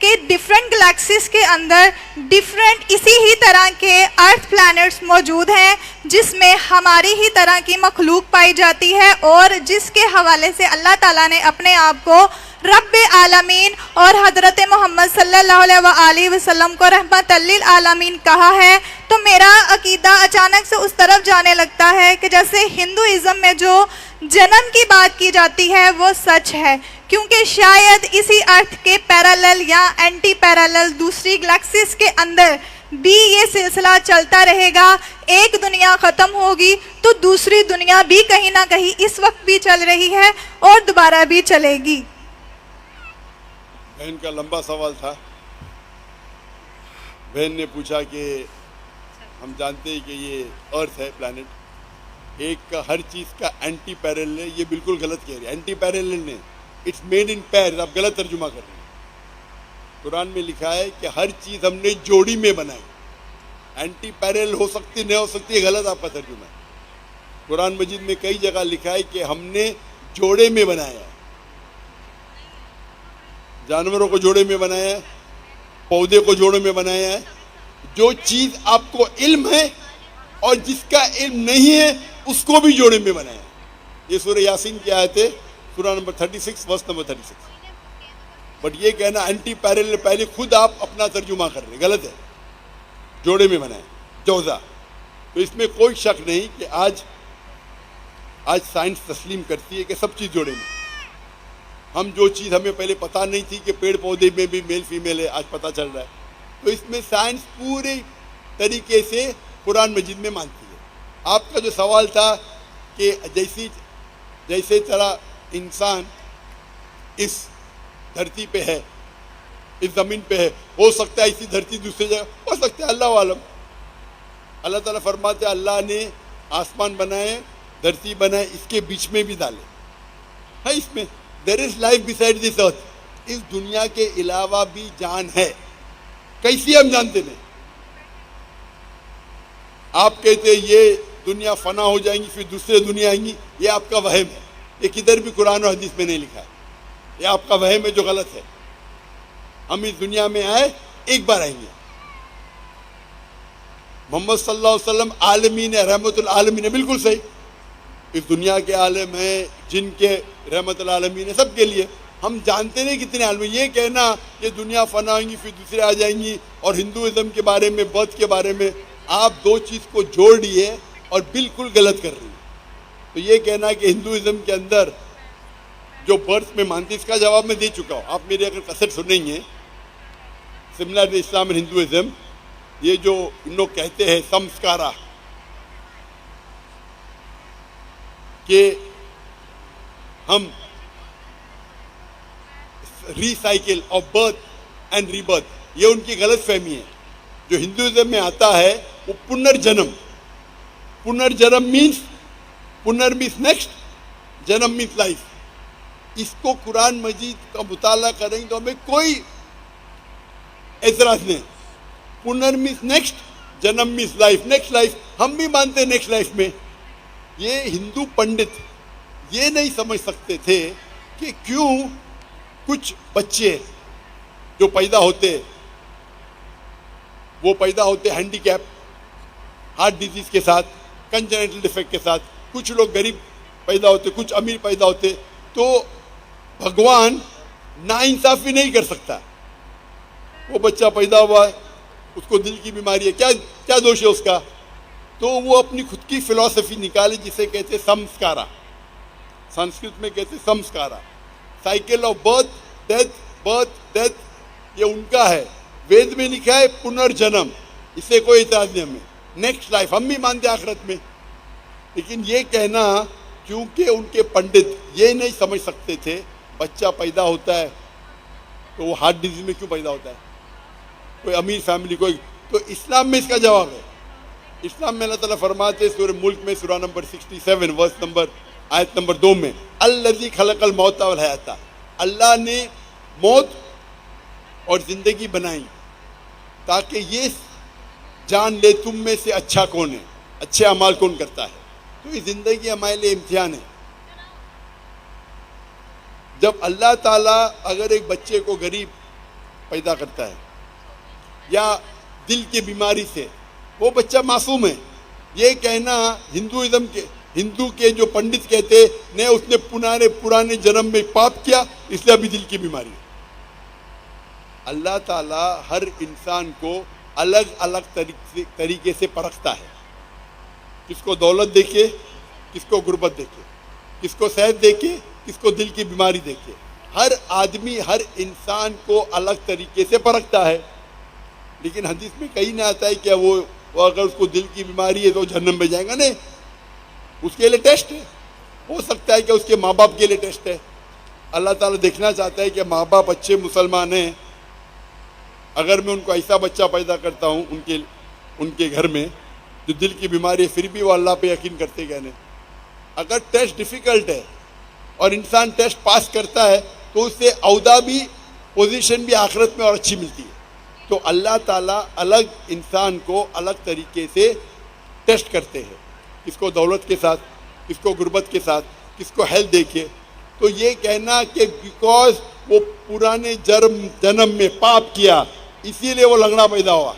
کہ ڈفرینٹ گلیکسیز کے اندر ڈفرینٹ اسی ہی طرح کے ارتھ پلانٹس موجود ہیں جس میں ہماری ہی طرح کی مخلوق پائی جاتی ہے، اور جس کے حوالے سے اللہ تعالیٰ نے اپنے آپ کو رب عالمین اور حضرت محمد صلی اللہ علیہ وآلہ وسلم کو رحمت للعالمین کہا ہے۔ تو میرا عقیدہ اچانک سے اس طرف جانے لگتا ہے کہ جیسے ہندوازم میں جو جنم کی بات کی جاتی ہے وہ سچ ہے، کیونکہ شاید اسی ارتھ کے پیرالل یا اینٹی پیرالل دوسری گلیکسیز کے اندر بھی یہ سلسلہ چلتا رہے گا۔ ایک دنیا ختم ہوگی تو دوسری دنیا بھی کہیں نہ کہیں اس وقت بھی چل رہی ہے اور دوبارہ بھی چلے گی۔ بہن کا لمبا سوال تھا۔ بہن نے پوچھا کہ ہم جانتے ہیں کہ یہ ارتھ ہے پلانٹ، ایک کا ہر چیز کا اینٹی پیرلل ہے، یہ بالکل غلط کہہ رہے ہیں۔ اینٹی پیرلل نے اٹس میڈ ان پیئرز، آپ غلط ترجمہ کر رہے ہیں۔ قرآن میں لکھا ہے کہ ہر چیز ہم نے جوڑی میں بنائی، اینٹی پیرلل ہو سکتی نہیں ہو سکتی، غلط آپ کا ترجمہ ہے۔ قرآن مجید میں کئی جگہ لکھا ہے کہ ہم نے جوڑے میں بنایا ہے، جانوروں کو جوڑے میں بنایا ہے، پودے کو جوڑے میں بنایا ہے۔ جو چیز آپ کو علم ہے اور جس کا علم نہیں ہے اس کو بھی جوڑے میں بنایا ہے۔ یہ سورہ یاسین کی آیت ہے، سورہ نمبر 36 ورس نمبر 36۔ بٹ یہ کہنا اینٹی پیرلل، پہلے خود آپ اپنا ترجمہ کر رہے ہیں، غلط ہے۔ جوڑے میں بنایا جوزا۔ تو اس میں کوئی شک نہیں کہ آج سائنس تسلیم کرتی ہے کہ سب چیز جوڑے میں۔ ہم جو چیز ہمیں پہلے پتہ نہیں تھی کہ پیڑ پودے میں بھی میل فیمیل ہے، آج پتہ چل رہا ہے۔ تو اس میں سائنس پورے طریقے سے قرآن مجید میں مانتی ہے۔ آپ کا جو سوال تھا کہ جیسے طرح انسان اس دھرتی پہ ہے، اس زمین پہ ہے، ہو سکتا ہے اسی دھرتی دوسری جگہ ہو سکتا ہے، اللہ عالم۔ اللہ تعالیٰ فرماتے ہیں اللہ نے آسمان بنائے، دھرتی بنائے، اس کے بیچ میں بھی ڈالے ہے، اس میں there is life beside this earth، اس دنیا کے علاوہ بھی جان ہے۔ کیسی ہم جانتے نہیں؟ آپ کہتے ہیں یہ دنیا فنا ہو جائیں گی پھر دوسرے دنیا آئیں گی، یہ آپ کا وہم ہے، یہ کدھر بھی قرآن و حدیث میں نہیں لکھا ہے، یہ آپ کا وہم ہے جو غلط ہے۔ ہم اس دنیا میں آئے، ایک بار آئیں گے۔ محمد صلی اللہ علیہ وسلم عالمین ہے، رحمت العالمین ہے، بالکل صحیح۔ اس دنیا کے عالم ہیں، جن کے رحمت العالمین ہے، سب کے لیے۔ ہم جانتے نہیں کتنے عالم ہیں۔ یہ کہنا کہ دنیا فنا ہوئیں گی پھر دوسرے آ جائیں گی، اور ہندوازم کے بارے میں، بدھ کے بارے میں آپ دو چیز کو جوڑ لیے اور بالکل غلط کر رہی ہیں۔ تو یہ کہنا کہ ہندوازم کے اندر جو برتھ میں مانتی، اس کا جواب میں دے چکا ہوں۔ آپ میری اگر کسر سنیں گے سملر اسلام اینڈ ہندوازم، یہ جو ان لوگ کہتے ہیں سمسکارا، کہ ہم recycle of birth and rebirth, یہ ان کی غلط فہمی ہے۔ جو ہندوازم میں آتا ہے وہ پنرجنم، پنرجنم مینس، پنر مینس نیکسٹ، جنم مینس لائف۔ اس کو قرآن مجید کا مطالعہ کریں گے تو ہمیں کوئی اعتراض نہیں۔ پنر مینس نیکسٹ، جنم مینس لائف، نیکسٹ لائف ہم بھی مانتے ہیں نیکسٹ لائف میں۔ یہ ہندو پنڈت یہ نہیں سمجھ سکتے تھے کہ کیوں کچھ بچے جو پیدا ہوتے وہ پیدا ہوتے ہینڈی کیپ، ہارٹ ڈیزیز کے ساتھ، کنجنیٹل ڈیفیکٹ کے ساتھ، کچھ لوگ غریب پیدا ہوتے، کچھ امیر پیدا ہوتے۔ تو بھگوان ناانصافی نہیں کر سکتا۔ وہ بچہ پیدا ہوا ہے، اس کو دل کی بیماری ہے، کیا دوش ہے اس کا؟ تو وہ اپنی خود کی فلسفی نکالے جسے کہتے سمسکارا، سنسکرت میں کہتے سمسکارا، سائیکل آف برتھ ڈیتھ، یہ ان کا ہے۔ وید میں لکھا ہے پنرجنم، اس سے کوئی اعتراض نہیں ہمیں۔ نیکسٹ لائف ہم بھی مانتے آخرت میں، لیکن یہ کہنا کیونکہ ان کے پنڈت یہ نہیں سمجھ سکتے تھے بچہ پیدا ہوتا ہے تو وہ ہارٹ ڈیزیز میں کیوں پیدا ہوتا ہے، کوئی امیر فیملی کوئی۔ تو اسلام میں اس کا جواب ہے۔ اسلام میں اللہ تعالیٰ فرماتے سورہ ملک میں سورہ نمبر 67 ورس نمبر آیت نمبر 2 میں، الذی خلق الموت والحیات، اللہ نے موت اور زندگی بنائی تاکہ یہ جان لے تم میں سے اچھا کون ہے، اچھے اعمال کون کرتا ہے۔ تو یہ زندگی ہمارے لیے امتحان ہے۔ جب اللہ تعالیٰ اگر ایک بچے کو غریب پیدا کرتا ہے یا دل کی بیماری سے, وہ بچہ معصوم ہے. یہ کہنا ہندو کے جو پنڈت کہتے نہیں, اس نے پرانے جنم میں پاپ کیا اس لیے ابھی دل کی بیماری ہے. اللہ تعالیٰ ہر انسان کو الگ الگ طریقے سے پرکھتا ہے. کس کو دولت دیکھے, کس کو غربت دیکھے, کس کو صحت دیکھے, کس کو دل کی بیماری دیکھے. ہر آدمی ہر انسان کو الگ طریقے سے پرکھتا ہے. لیکن حدیث میں کہیں نہ آتا ہے کہ وہ اگر اس کو دل کی بیماری ہے تو جہنم میں جائے گا. نہیں, اس کے لیے ٹیسٹ ہے. ہو سکتا ہے کہ اس کے ماں باپ کے لیے ٹیسٹ ہے. اللہ تعالیٰ دیکھنا چاہتا ہے کہ ماں باپ اچھے مسلمان ہیں, اگر میں ان کو ایسا بچہ پیدا کرتا ہوں ان کے گھر میں جو دل کی بیماری ہے, پھر بھی وہ اللہ پہ یقین کرتے گئے. اگر ٹیسٹ ڈیفیکلٹ ہے اور انسان ٹیسٹ پاس کرتا ہے تو اس سے عہدہ بھی, پوزیشن بھی آخرت میں اور اچھی ملتی ہے. تو اللہ تعالیٰ الگ انسان کو الگ طریقے سے ٹیسٹ کرتے ہیں, کس کو دولت کے ساتھ, کس کو غربت کے ساتھ, کس کو ہیلتھ دیکھے. تو یہ کہنا کہ بیکاز وہ پرانے جنم میں پاپ کیا اسی لیے وہ لنگڑا پیدا ہوا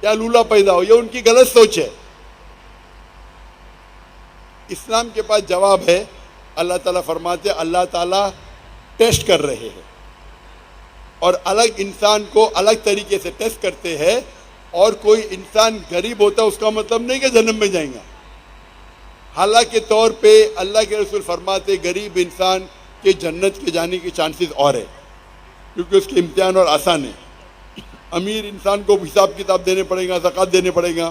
یا لولا پیدا ہوا, یہ ان کی غلط سوچ ہے. اسلام کے پاس جواب ہے. اللہ تعالیٰ فرماتے ہیں اللہ تعالیٰ ٹیسٹ کر رہے ہیں اور الگ انسان کو الگ طریقے سے ٹیسٹ کرتے ہیں. اور کوئی انسان غریب ہوتا ہے اس کا مطلب نہیں کہ جہنم میں جائیں گا. حالانکہ طور پہ اللہ کے رسول فرماتے غریب انسان کے جنت کے جانے کے چانسز اور ہے, کیونکہ اس کے امتحان اور آسان ہے. امیر انسان کو حساب کتاب دینے پڑے گا, زکوٰۃ دینے پڑے گا,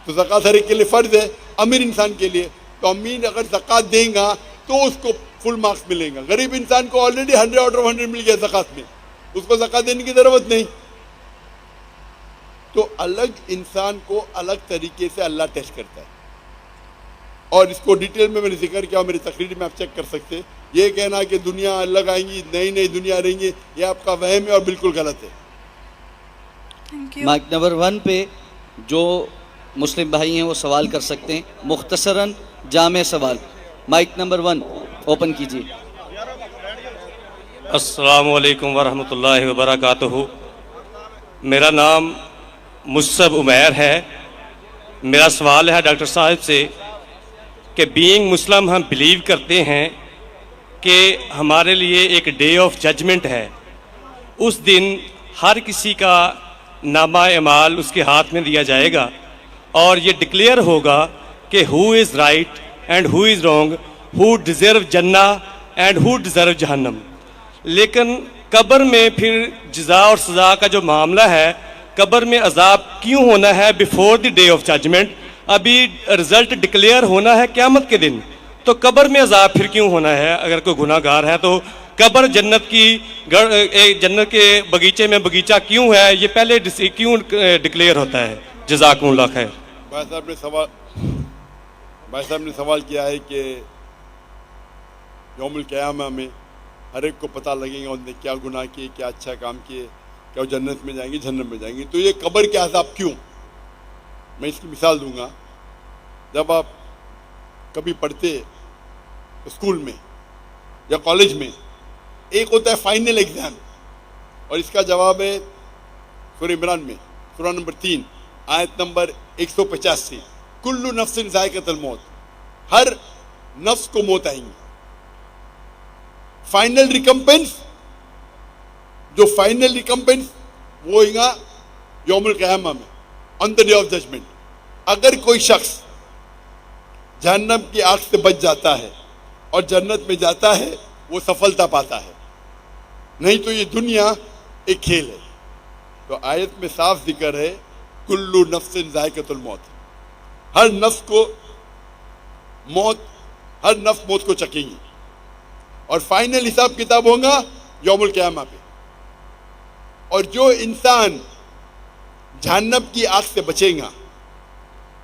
تو زکوٰۃ ہر ایک کے لیے فرض ہے, امیر انسان کے لیے. تو امیر اگر زکوٰۃ دیں گا تو اس کو فل مارکس ملیں گا. غریب انسان کو آلریڈی 100 آؤٹ آف 100 مل گیا زکوٰۃ میں, اس کو زکوٰۃ دینے کی ضرورت نہیں. تو الگ انسان کو الگ طریقے سے اللہ ٹیسٹ کرتا ہے. اور اس کو ڈیٹیل میں نے ذکر کیا, میری تقریر میں آپ چیک کر سکتے. یہ کہنا کہ دنیا الگ آئیں گی, نئی دنیا رہیں گی, یہ آپ کا وہم ہے اور بالکل غلط ہے. مائک نمبر 1 پہ جو مسلم بھائی ہیں وہ سوال کر سکتے ہیں, مختصراً جامع سوال. مائک نمبر 1 اوپن کیجیے. السلام علیکم ورحمۃ اللہ وبرکاتہ. میرا نام مصعب عمیر ہے. میرا سوال ہے ڈاکٹر صاحب سے کہ بینگ مسلم ہم بلیو کرتے ہیں کہ ہمارے لیے ایک ڈے آف ججمنٹ ہے. اس دن ہر کسی کا نامہ اعمال اس کے ہاتھ میں دیا جائے گا اور یہ ڈکلیئر ہوگا کہ who is right and who is wrong, who deserve جنہ اینڈ ہو ڈیزرو جہنم. لیکن قبر میں پھر جزا اور سزا کا جو معاملہ ہے, قبر میں عذاب کیوں ہونا ہے before the day of judgment? ابھی رزلٹ ڈکلیئر ہونا ہے قیامت کے دن, تو قبر میں عذاب پھر کیوں ہونا ہے؟ اگر کوئی گناہ گار ہے تو قبر جنت کے بغیچے میں بغیچہ کیوں ہے, یہ پہلے کیوں ڈکلیئر ہوتا ہے؟ جزاکم اللہ خیر. بھائی صاحب نے سوال کیا ہے کہ یوم القیامہ میں ہر ایک کو پتہ لگے گا انہوں نے کیا گناہ کیے, کیا اچھا کام کیے, کیا وہ جنت میں جائیں گے, جہنم میں جائیں گے. تو یہ قبر کے عذاب کیوں؟ میں اس کی مثال دوں گا. جب آپ کبھی پڑھتے اسکول میں یا کالج میں, ایک ہوتا ہے فائنل ایگزام, اور اس کا جواب ہے سورہ عمران میں سورہ نمبر 3 آیت نمبر 185 کل نفس ذائقۃ الموت, ہر نفس کو موت آئیں گی. فائنل ریکمپنس, جو فائنل ریکمپنس وہ ہوئے گا یوم القیامہ میں آن دا ڈے آف ججمنٹ. اگر کوئی شخص جہنم کی آگ سے بچ جاتا ہے اور جنت میں جاتا ہے وہ سفلتا پاتا ہے, نہیں تو یہ دنیا ایک کھیل ہے. تو آیت میں صاف ذکر ہے کل نفس ذائقۃ الموت, ہر نفس کو موت کو چکیں گی, اور فائنل حساب کتاب ہوگا یوم القیامہ پہ. اور جو انسان جہنم کی آگ سے بچے گا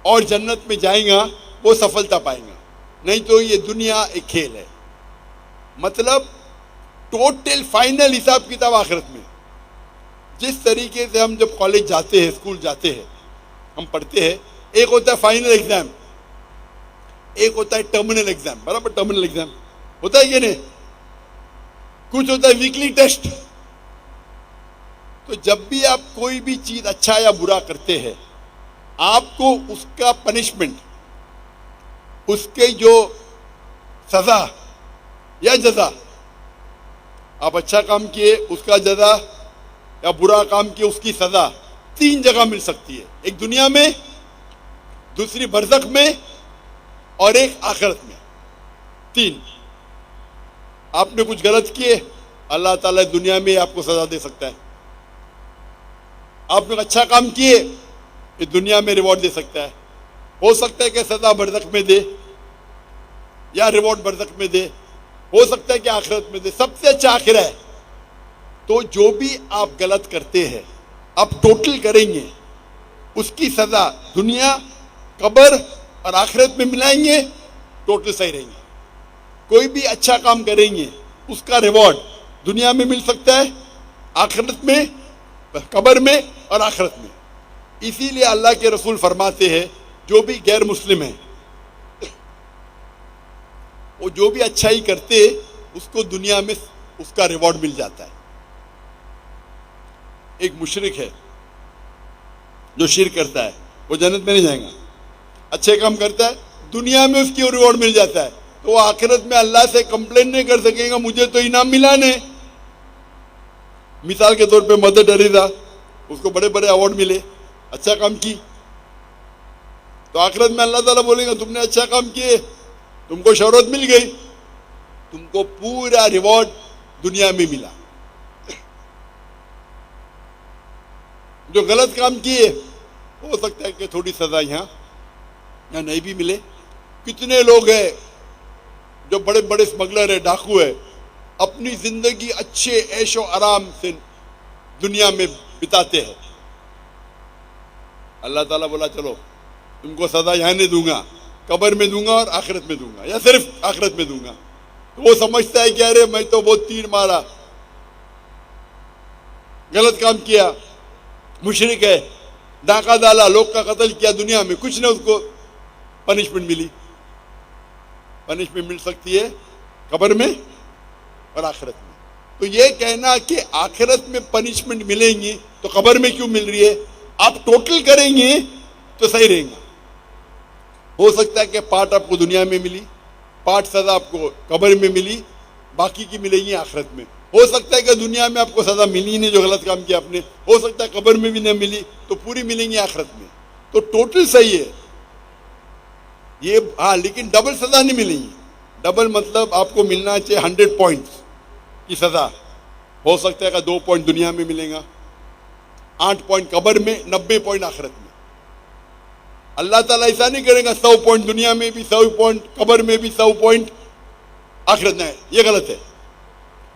اور جنت میں جائیں گا وہ سفلتا پائیں گا, نہیں تو یہ دنیا ایک کھیل ہے. مطلب ٹوٹل فائنل حساب کتاب آخرت میں. جس طریقے سے ہم جب کالج جاتے ہیں, اسکول جاتے ہیں, ہم پڑھتے ہیں, ایک ہوتا ہے فائنل ایگزام, ایک ہوتا ہے ٹرمینل ایگزام. برابر ٹرمینل ایگزام ہوتا ہے کہ نہیں؟ کچھ ہوتا ہے ویکلی ٹیسٹ, تو جب بھی آپ کوئی بھی چیز اچھا یا برا کرتے ہیں آپ کو اس کا پنشمنٹ, اس کے جو سزا یا جزا, آپ اچھا کام کیے اس کا جزا یا برا کام کیے اس کی سزا 3 جگہ مل سکتی ہے, ایک دنیا میں, دوسری برزخ میں اور ایک آخرت میں. 3. آپ نے کچھ غلط کیے اللہ تعالیٰ دنیا میں آپ کو سزا دے سکتا ہے, آپ نے اچھا کام کیے یہ دنیا میں ریوارڈ دے سکتا ہے. ہو سکتا ہے کہ سزا برزخ میں دے یا ریوارڈ برزخ میں دے, ہو سکتا ہے کہ آخرت میں دے. سب سے اچھا آخرہ ہے. تو جو بھی آپ غلط کرتے ہیں آپ ٹوٹل کریں گے اس کی سزا دنیا, قبر اور آخرت میں ملائیں گے, ٹوٹل صحیح رہیں گے. کوئی بھی اچھا کام کریں گے اس کا ریوارڈ دنیا میں مل سکتا ہے, آخرت میں, قبر میں اور آخرت میں. اسی لیے اللہ کے رسول فرماتے ہیں جو بھی غیر مسلم ہیں وہ جو بھی اچھائی کرتے اس کو دنیا میں اس کا ریوارڈ مل جاتا ہے. ایک مشرک ہے جو شرک کرتا ہے وہ جنت میں نہیں جائے گا, اچھے کام کرتا ہے دنیا میں اس کی ریوارڈ مل جاتا ہے, تو وہ آخرت میں اللہ سے کمپلین نہیں کر سکے گا مجھے تو انعام ملا نہیں. مثال کے طور پہ مدر ٹریسا, اس کو بڑے بڑے ایوارڈ ملے, اچھا کام کی, تو آخرت میں اللہ تعالیٰ بولے گا تم نے اچھا کام کیے, تم کو شہرت مل گئی, تم کو پورا ریوارڈ دنیا میں ملا. جو غلط کام کیے ہو سکتا ہے کہ تھوڑی سزا یہاں نہیں بھی ملے. کتنے لوگ ہیں جو بڑے بڑے اسمگلر ہے, ڈاکو ہے, اپنی زندگی اچھے عیش و آرام سے دنیا میں بتاتے ہیں, اللہ تعالیٰ بولا چلو تم کو سزا یہاں نہیں دوں گا, قبر میں دوں گا اور آخرت میں دوں گا, یا صرف آخرت میں دوں گا. تو وہ سمجھتا ہے کہ ارے میں تو بہت تیر مارا, غلط کام کیا, مشرک ہے, ڈاکہ ڈالا, لوگ کا قتل کیا, دنیا میں کچھ نہ اس کو پنشمنٹ ملی. پنشمنٹ مل سکتی ہے قبر میں اور آخرت میں. تو یہ کہنا کہ آخرت میں پنشمنٹ ملیں گی تو قبر میں کیوں مل رہی ہے, آپ ٹوٹل کریں گے تو صحیح رہیں گا. ہو سکتا ہے کہ پارٹ آپ کو دنیا میں ملی, پارٹ سزا آپ کو قبر میں ملی, باقی کی ملے گی آخرت میں. ہو سکتا ہے کہ دنیا میں آپ کو سزا ملی نہیں جو غلط کام کیا آپ نے, ہو سکتا ہے قبر میں بھی نہیں ملی تو پوری ملیں گی آخرت میں. تو ٹوٹل صحیح ہے یہ, ہاں لیکن ڈبل سزا نہیں ملیں گی. ڈبل مطلب آپ کو ملنا چاہیے 100 پوائنٹس کی سزا, ہو سکتا ہے کہ 2 پوائنٹ دنیا میں ملیں گا, 8 پوائنٹ قبر میں, 90 پوائنٹ آخرت میں. اللہ تعالیٰ ایسا نہیں کرے گا 100 پوائنٹ دنیا میں بھی, 100 پوائنٹ قبر میں بھی, 100 پوائنٹ آخرت میں, یہ غلط ہے.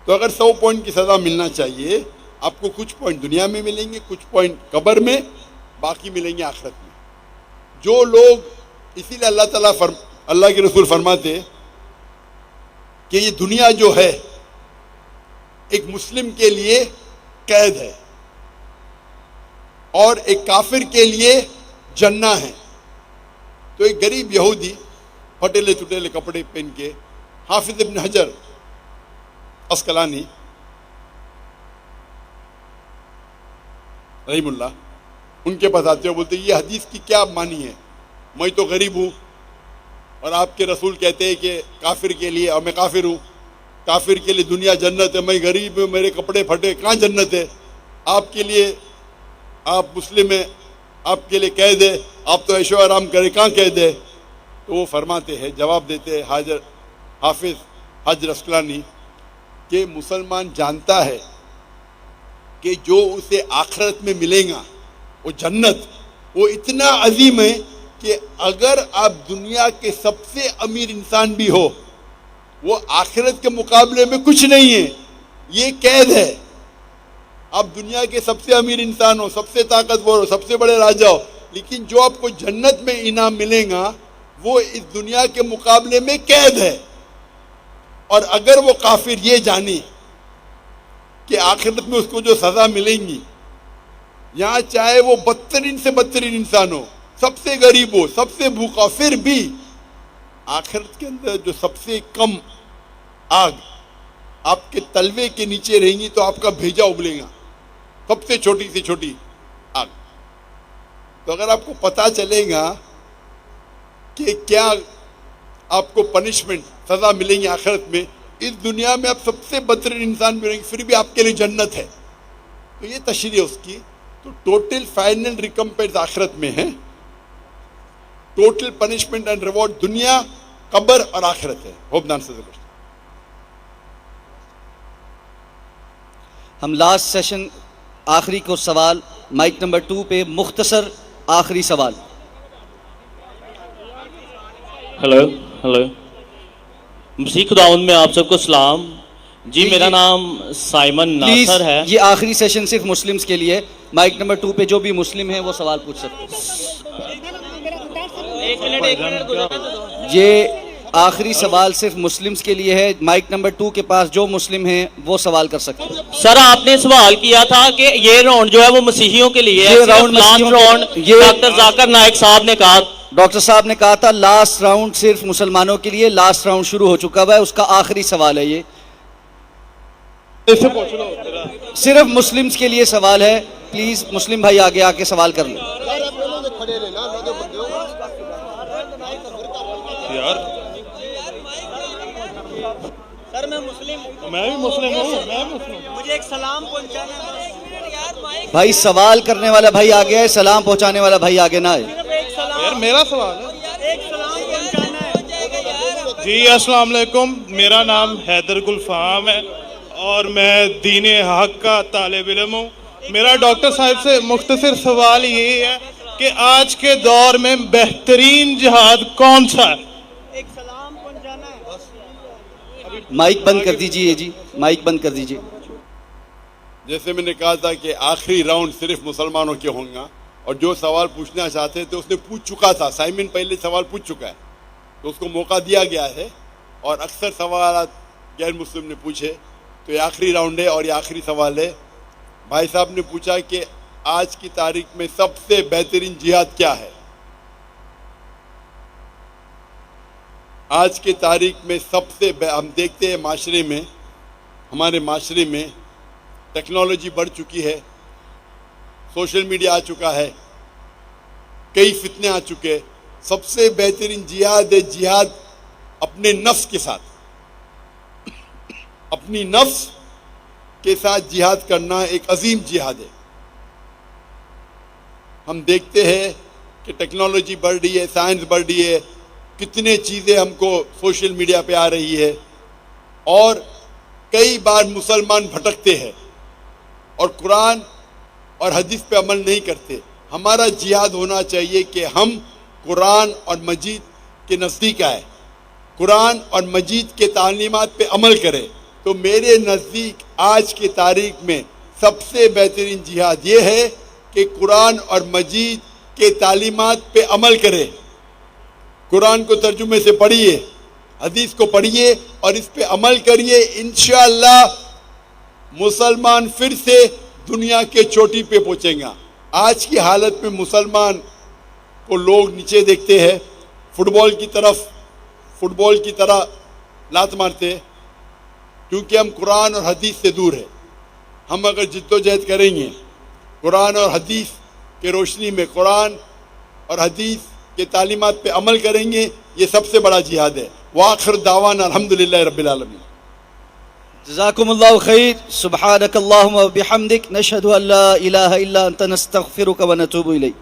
تو اگر 100 پوائنٹ کی سزا ملنا چاہیے آپ کو کچھ پوائنٹ دنیا میں ملیں گے, کچھ پوائنٹ قبر میں, باقی ملیں گے آخرت میں. جو لوگ, اسی لیے اللہ تعالیٰ اللہ کے رسول فرماتے کہ یہ دنیا جو ہے ایک مسلم کے لیے قید ہے اور ایک کافر کے لیے جنہ ہے. تو ایک غریب یہودی پھٹیلے چٹیلے کپڑے پہن کے, حافظ ابن حجر اسقلانی رحم اللہ, ان کے پاس آتے ہو, بولتے یہ حدیث کی کیا معنی ہے, میں تو غریب ہوں اور آپ کے رسول کہتے ہیں کہ کافر کے لیے, اور میں کافر ہوں, کافر کے لیے دنیا جنت ہے, میں غریب ہوں, میرے کپڑے پھٹے, کہاں جنت ہے, آپ کے لیے آپ مسلم ہیں, آپ کے لیے قید ہے, آپ تو عیش و آرام کریں, کہاں قید ہے. تو وہ فرماتے ہیں, جواب دیتے ہیں حافظ حجر اسقلانی کہ مسلمان جانتا ہے کہ جو اسے آخرت میں ملے گا وہ جنت, وہ اتنا عظیم ہے کہ اگر آپ دنیا کے سب سے امیر انسان بھی ہو وہ آخرت کے مقابلے میں کچھ نہیں ہے, یہ قید ہے. آپ دنیا کے سب سے امیر انسان ہو, سب سے طاقتور ہو, سب سے بڑے راجا ہو, لیکن جو آپ کو جنت میں انعام ملے گا وہ اس دنیا کے مقابلے میں قید ہے. اور اگر وہ کافر یہ جانے کہ آخرت میں اس کو جو سزا ملیں گی, یہاں چاہے وہ بدترین سے بدترین انسان ہو, سب سے غریب ہو, سب سے بھوکا, پھر بھی آخرت کے اندر جو سب سے کم آگ آپ کے تلوے کے نیچے رہیں گی تو آپ کا بھیجا ابلے گا, سب سے چھوٹی آگ. تو اگر آپ کو پتہ چلے گا کہ کیا آپ کو پنشمنٹ سزا ملیں گی آخرت میں, اس دنیا میں آپ سب سے بدترین انسان بھی رہیں گے پھر بھی آپ کے لیے جنت ہے. تو یہ تشریح ہے اس کی. تو ٹوٹل فائنل ریکمپنس آخرت میں ہے, ٹوٹل پنشمنٹ اینڈ ریوارڈ دنیا, قبر اور آخرت ہے. ہوپ نان سے ہم لاسٹ سیشن آخری کو سوال مائک نمبر 2 پہ مختصر آخری سوال. ہلو مسیح خداوند میں آپ سب کو سلام. جی میرا نام سائمن ناصر ہے. یہ آخری سیشن صرف مسلمز کے لیے. مائک نمبر 2 پہ جو بھی مسلم ہیں وہ سوال پوچھ سکتے ہیں. یہ آخری سوال صرف مسلمز کے لیے ہے. مائک نمبر 2 کے پاس جو مسلم ہیں وہ سوال کر سکتے ہیں. سر آپ نے سوال کیا تھا کہ یہ راؤنڈ جو ہے وہ مسیحیوں کے لیے ہے. یہ راؤنڈ ڈاکٹر ذاکر نائک صاحب نے کہا, ڈاکٹر صاحب نے کہا تھا لاسٹ راؤنڈ صرف مسلمانوں کے لیے. لاسٹ راؤنڈ شروع ہو چکا ہوا ہے, اس کا آخری سوال ہے. یہ صرف مسلمز کے لیے سوال ہے. پلیز مسلم بھائی آگے آ کے سوال کر لیں. سر میں بھی مسلم ہوں. مجھے ایک سلام پہنچانا ہے. بھائی سوال کرنے والا بھائی آگے ہے, سلام پہنچانے والا بھائی آگے نہ آئے. یار میرا سوال ہے. جی السلام علیکم, میرا نام حیدر گلفام ہے اور میں دین حق کا طالب علم ہوں. میرا ڈاکٹر صاحب سے مختصر سوال یہی ہے کہ آج کے دور میں بہترین جہاد کون سا ہے؟ مائک بند کر دیجئے. جی مائک بند کر دیجئے. جیسے میں نے کہا تھا کہ آخری راؤنڈ صرف مسلمانوں کے ہوں گا, اور جو سوال پوچھنا چاہتے تھے اس نے پوچھ چکا تھا. سائمن پہلے سوال پوچھ چکا ہے تو اس کو موقع دیا گیا ہے, اور اکثر سوالات غیر مسلم نے پوچھے. تو یہ آخری راؤنڈ ہے اور یہ آخری سوال ہے. بھائی صاحب نے پوچھا کہ آج کی تاریخ میں سب سے بہترین جہاد کیا ہے. آج کی تاریخ میں سب سے ہم دیکھتے ہیں معاشرے میں, ہمارے معاشرے میں ٹیکنالوجی بڑھ چکی ہے, سوشل میڈیا آ چکا ہے, کئی فتنے آ چکے. سب سے بہترین جہاد ہے جہاد اپنے نفس کے ساتھ. اپنی نفس کے ساتھ جہاد کرنا ایک عظیم جہاد ہے. ہم دیکھتے ہیں کہ ٹیکنالوجی بڑھ رہی ہے, سائنس بڑھ رہی ہے, کتنے چیزیں ہم کو سوشل میڈیا پہ آ رہی ہے, اور کئی بار مسلمان بھٹکتے ہیں اور قرآن اور حدیث پہ عمل نہیں کرتے. ہمارا جہاد ہونا چاہیے کہ ہم قرآن اور مجید کے نزدیک آئے, قرآن اور مجید کے تعلیمات پہ عمل کرے. تو میرے نزدیک آج کی تاریخ میں سب سے بہترین جہاد یہ ہے کہ قرآن اور مجید کے تعلیمات پہ عمل کرے. قرآن کو ترجمے سے پڑھیے, حدیث کو پڑھیے اور اس پہ عمل کریے. انشاءاللہ مسلمان پھر سے دنیا کے چوٹی پہ پہنچیں گا. آج کی حالت میں مسلمان کو لوگ نیچے دیکھتے ہیں, فٹ بال کی طرح لات مارتے ہیں, کیونکہ ہم قرآن اور حدیث سے دور ہیں. ہم اگر جد و جہد کریں گے قرآن اور حدیث کے روشنی میں, قرآن اور حدیث کے تعلیمات پہ عمل کریں گے, یہ سب سے بڑا جہاد ہے. وآخر دعوانا الحمدللہ رب العالمین. جزاکم اللہ خیر. سبحانک اللہم و بحمدک, نشہد ان لا الہ الا انت نستغفرک و نتوب الیک.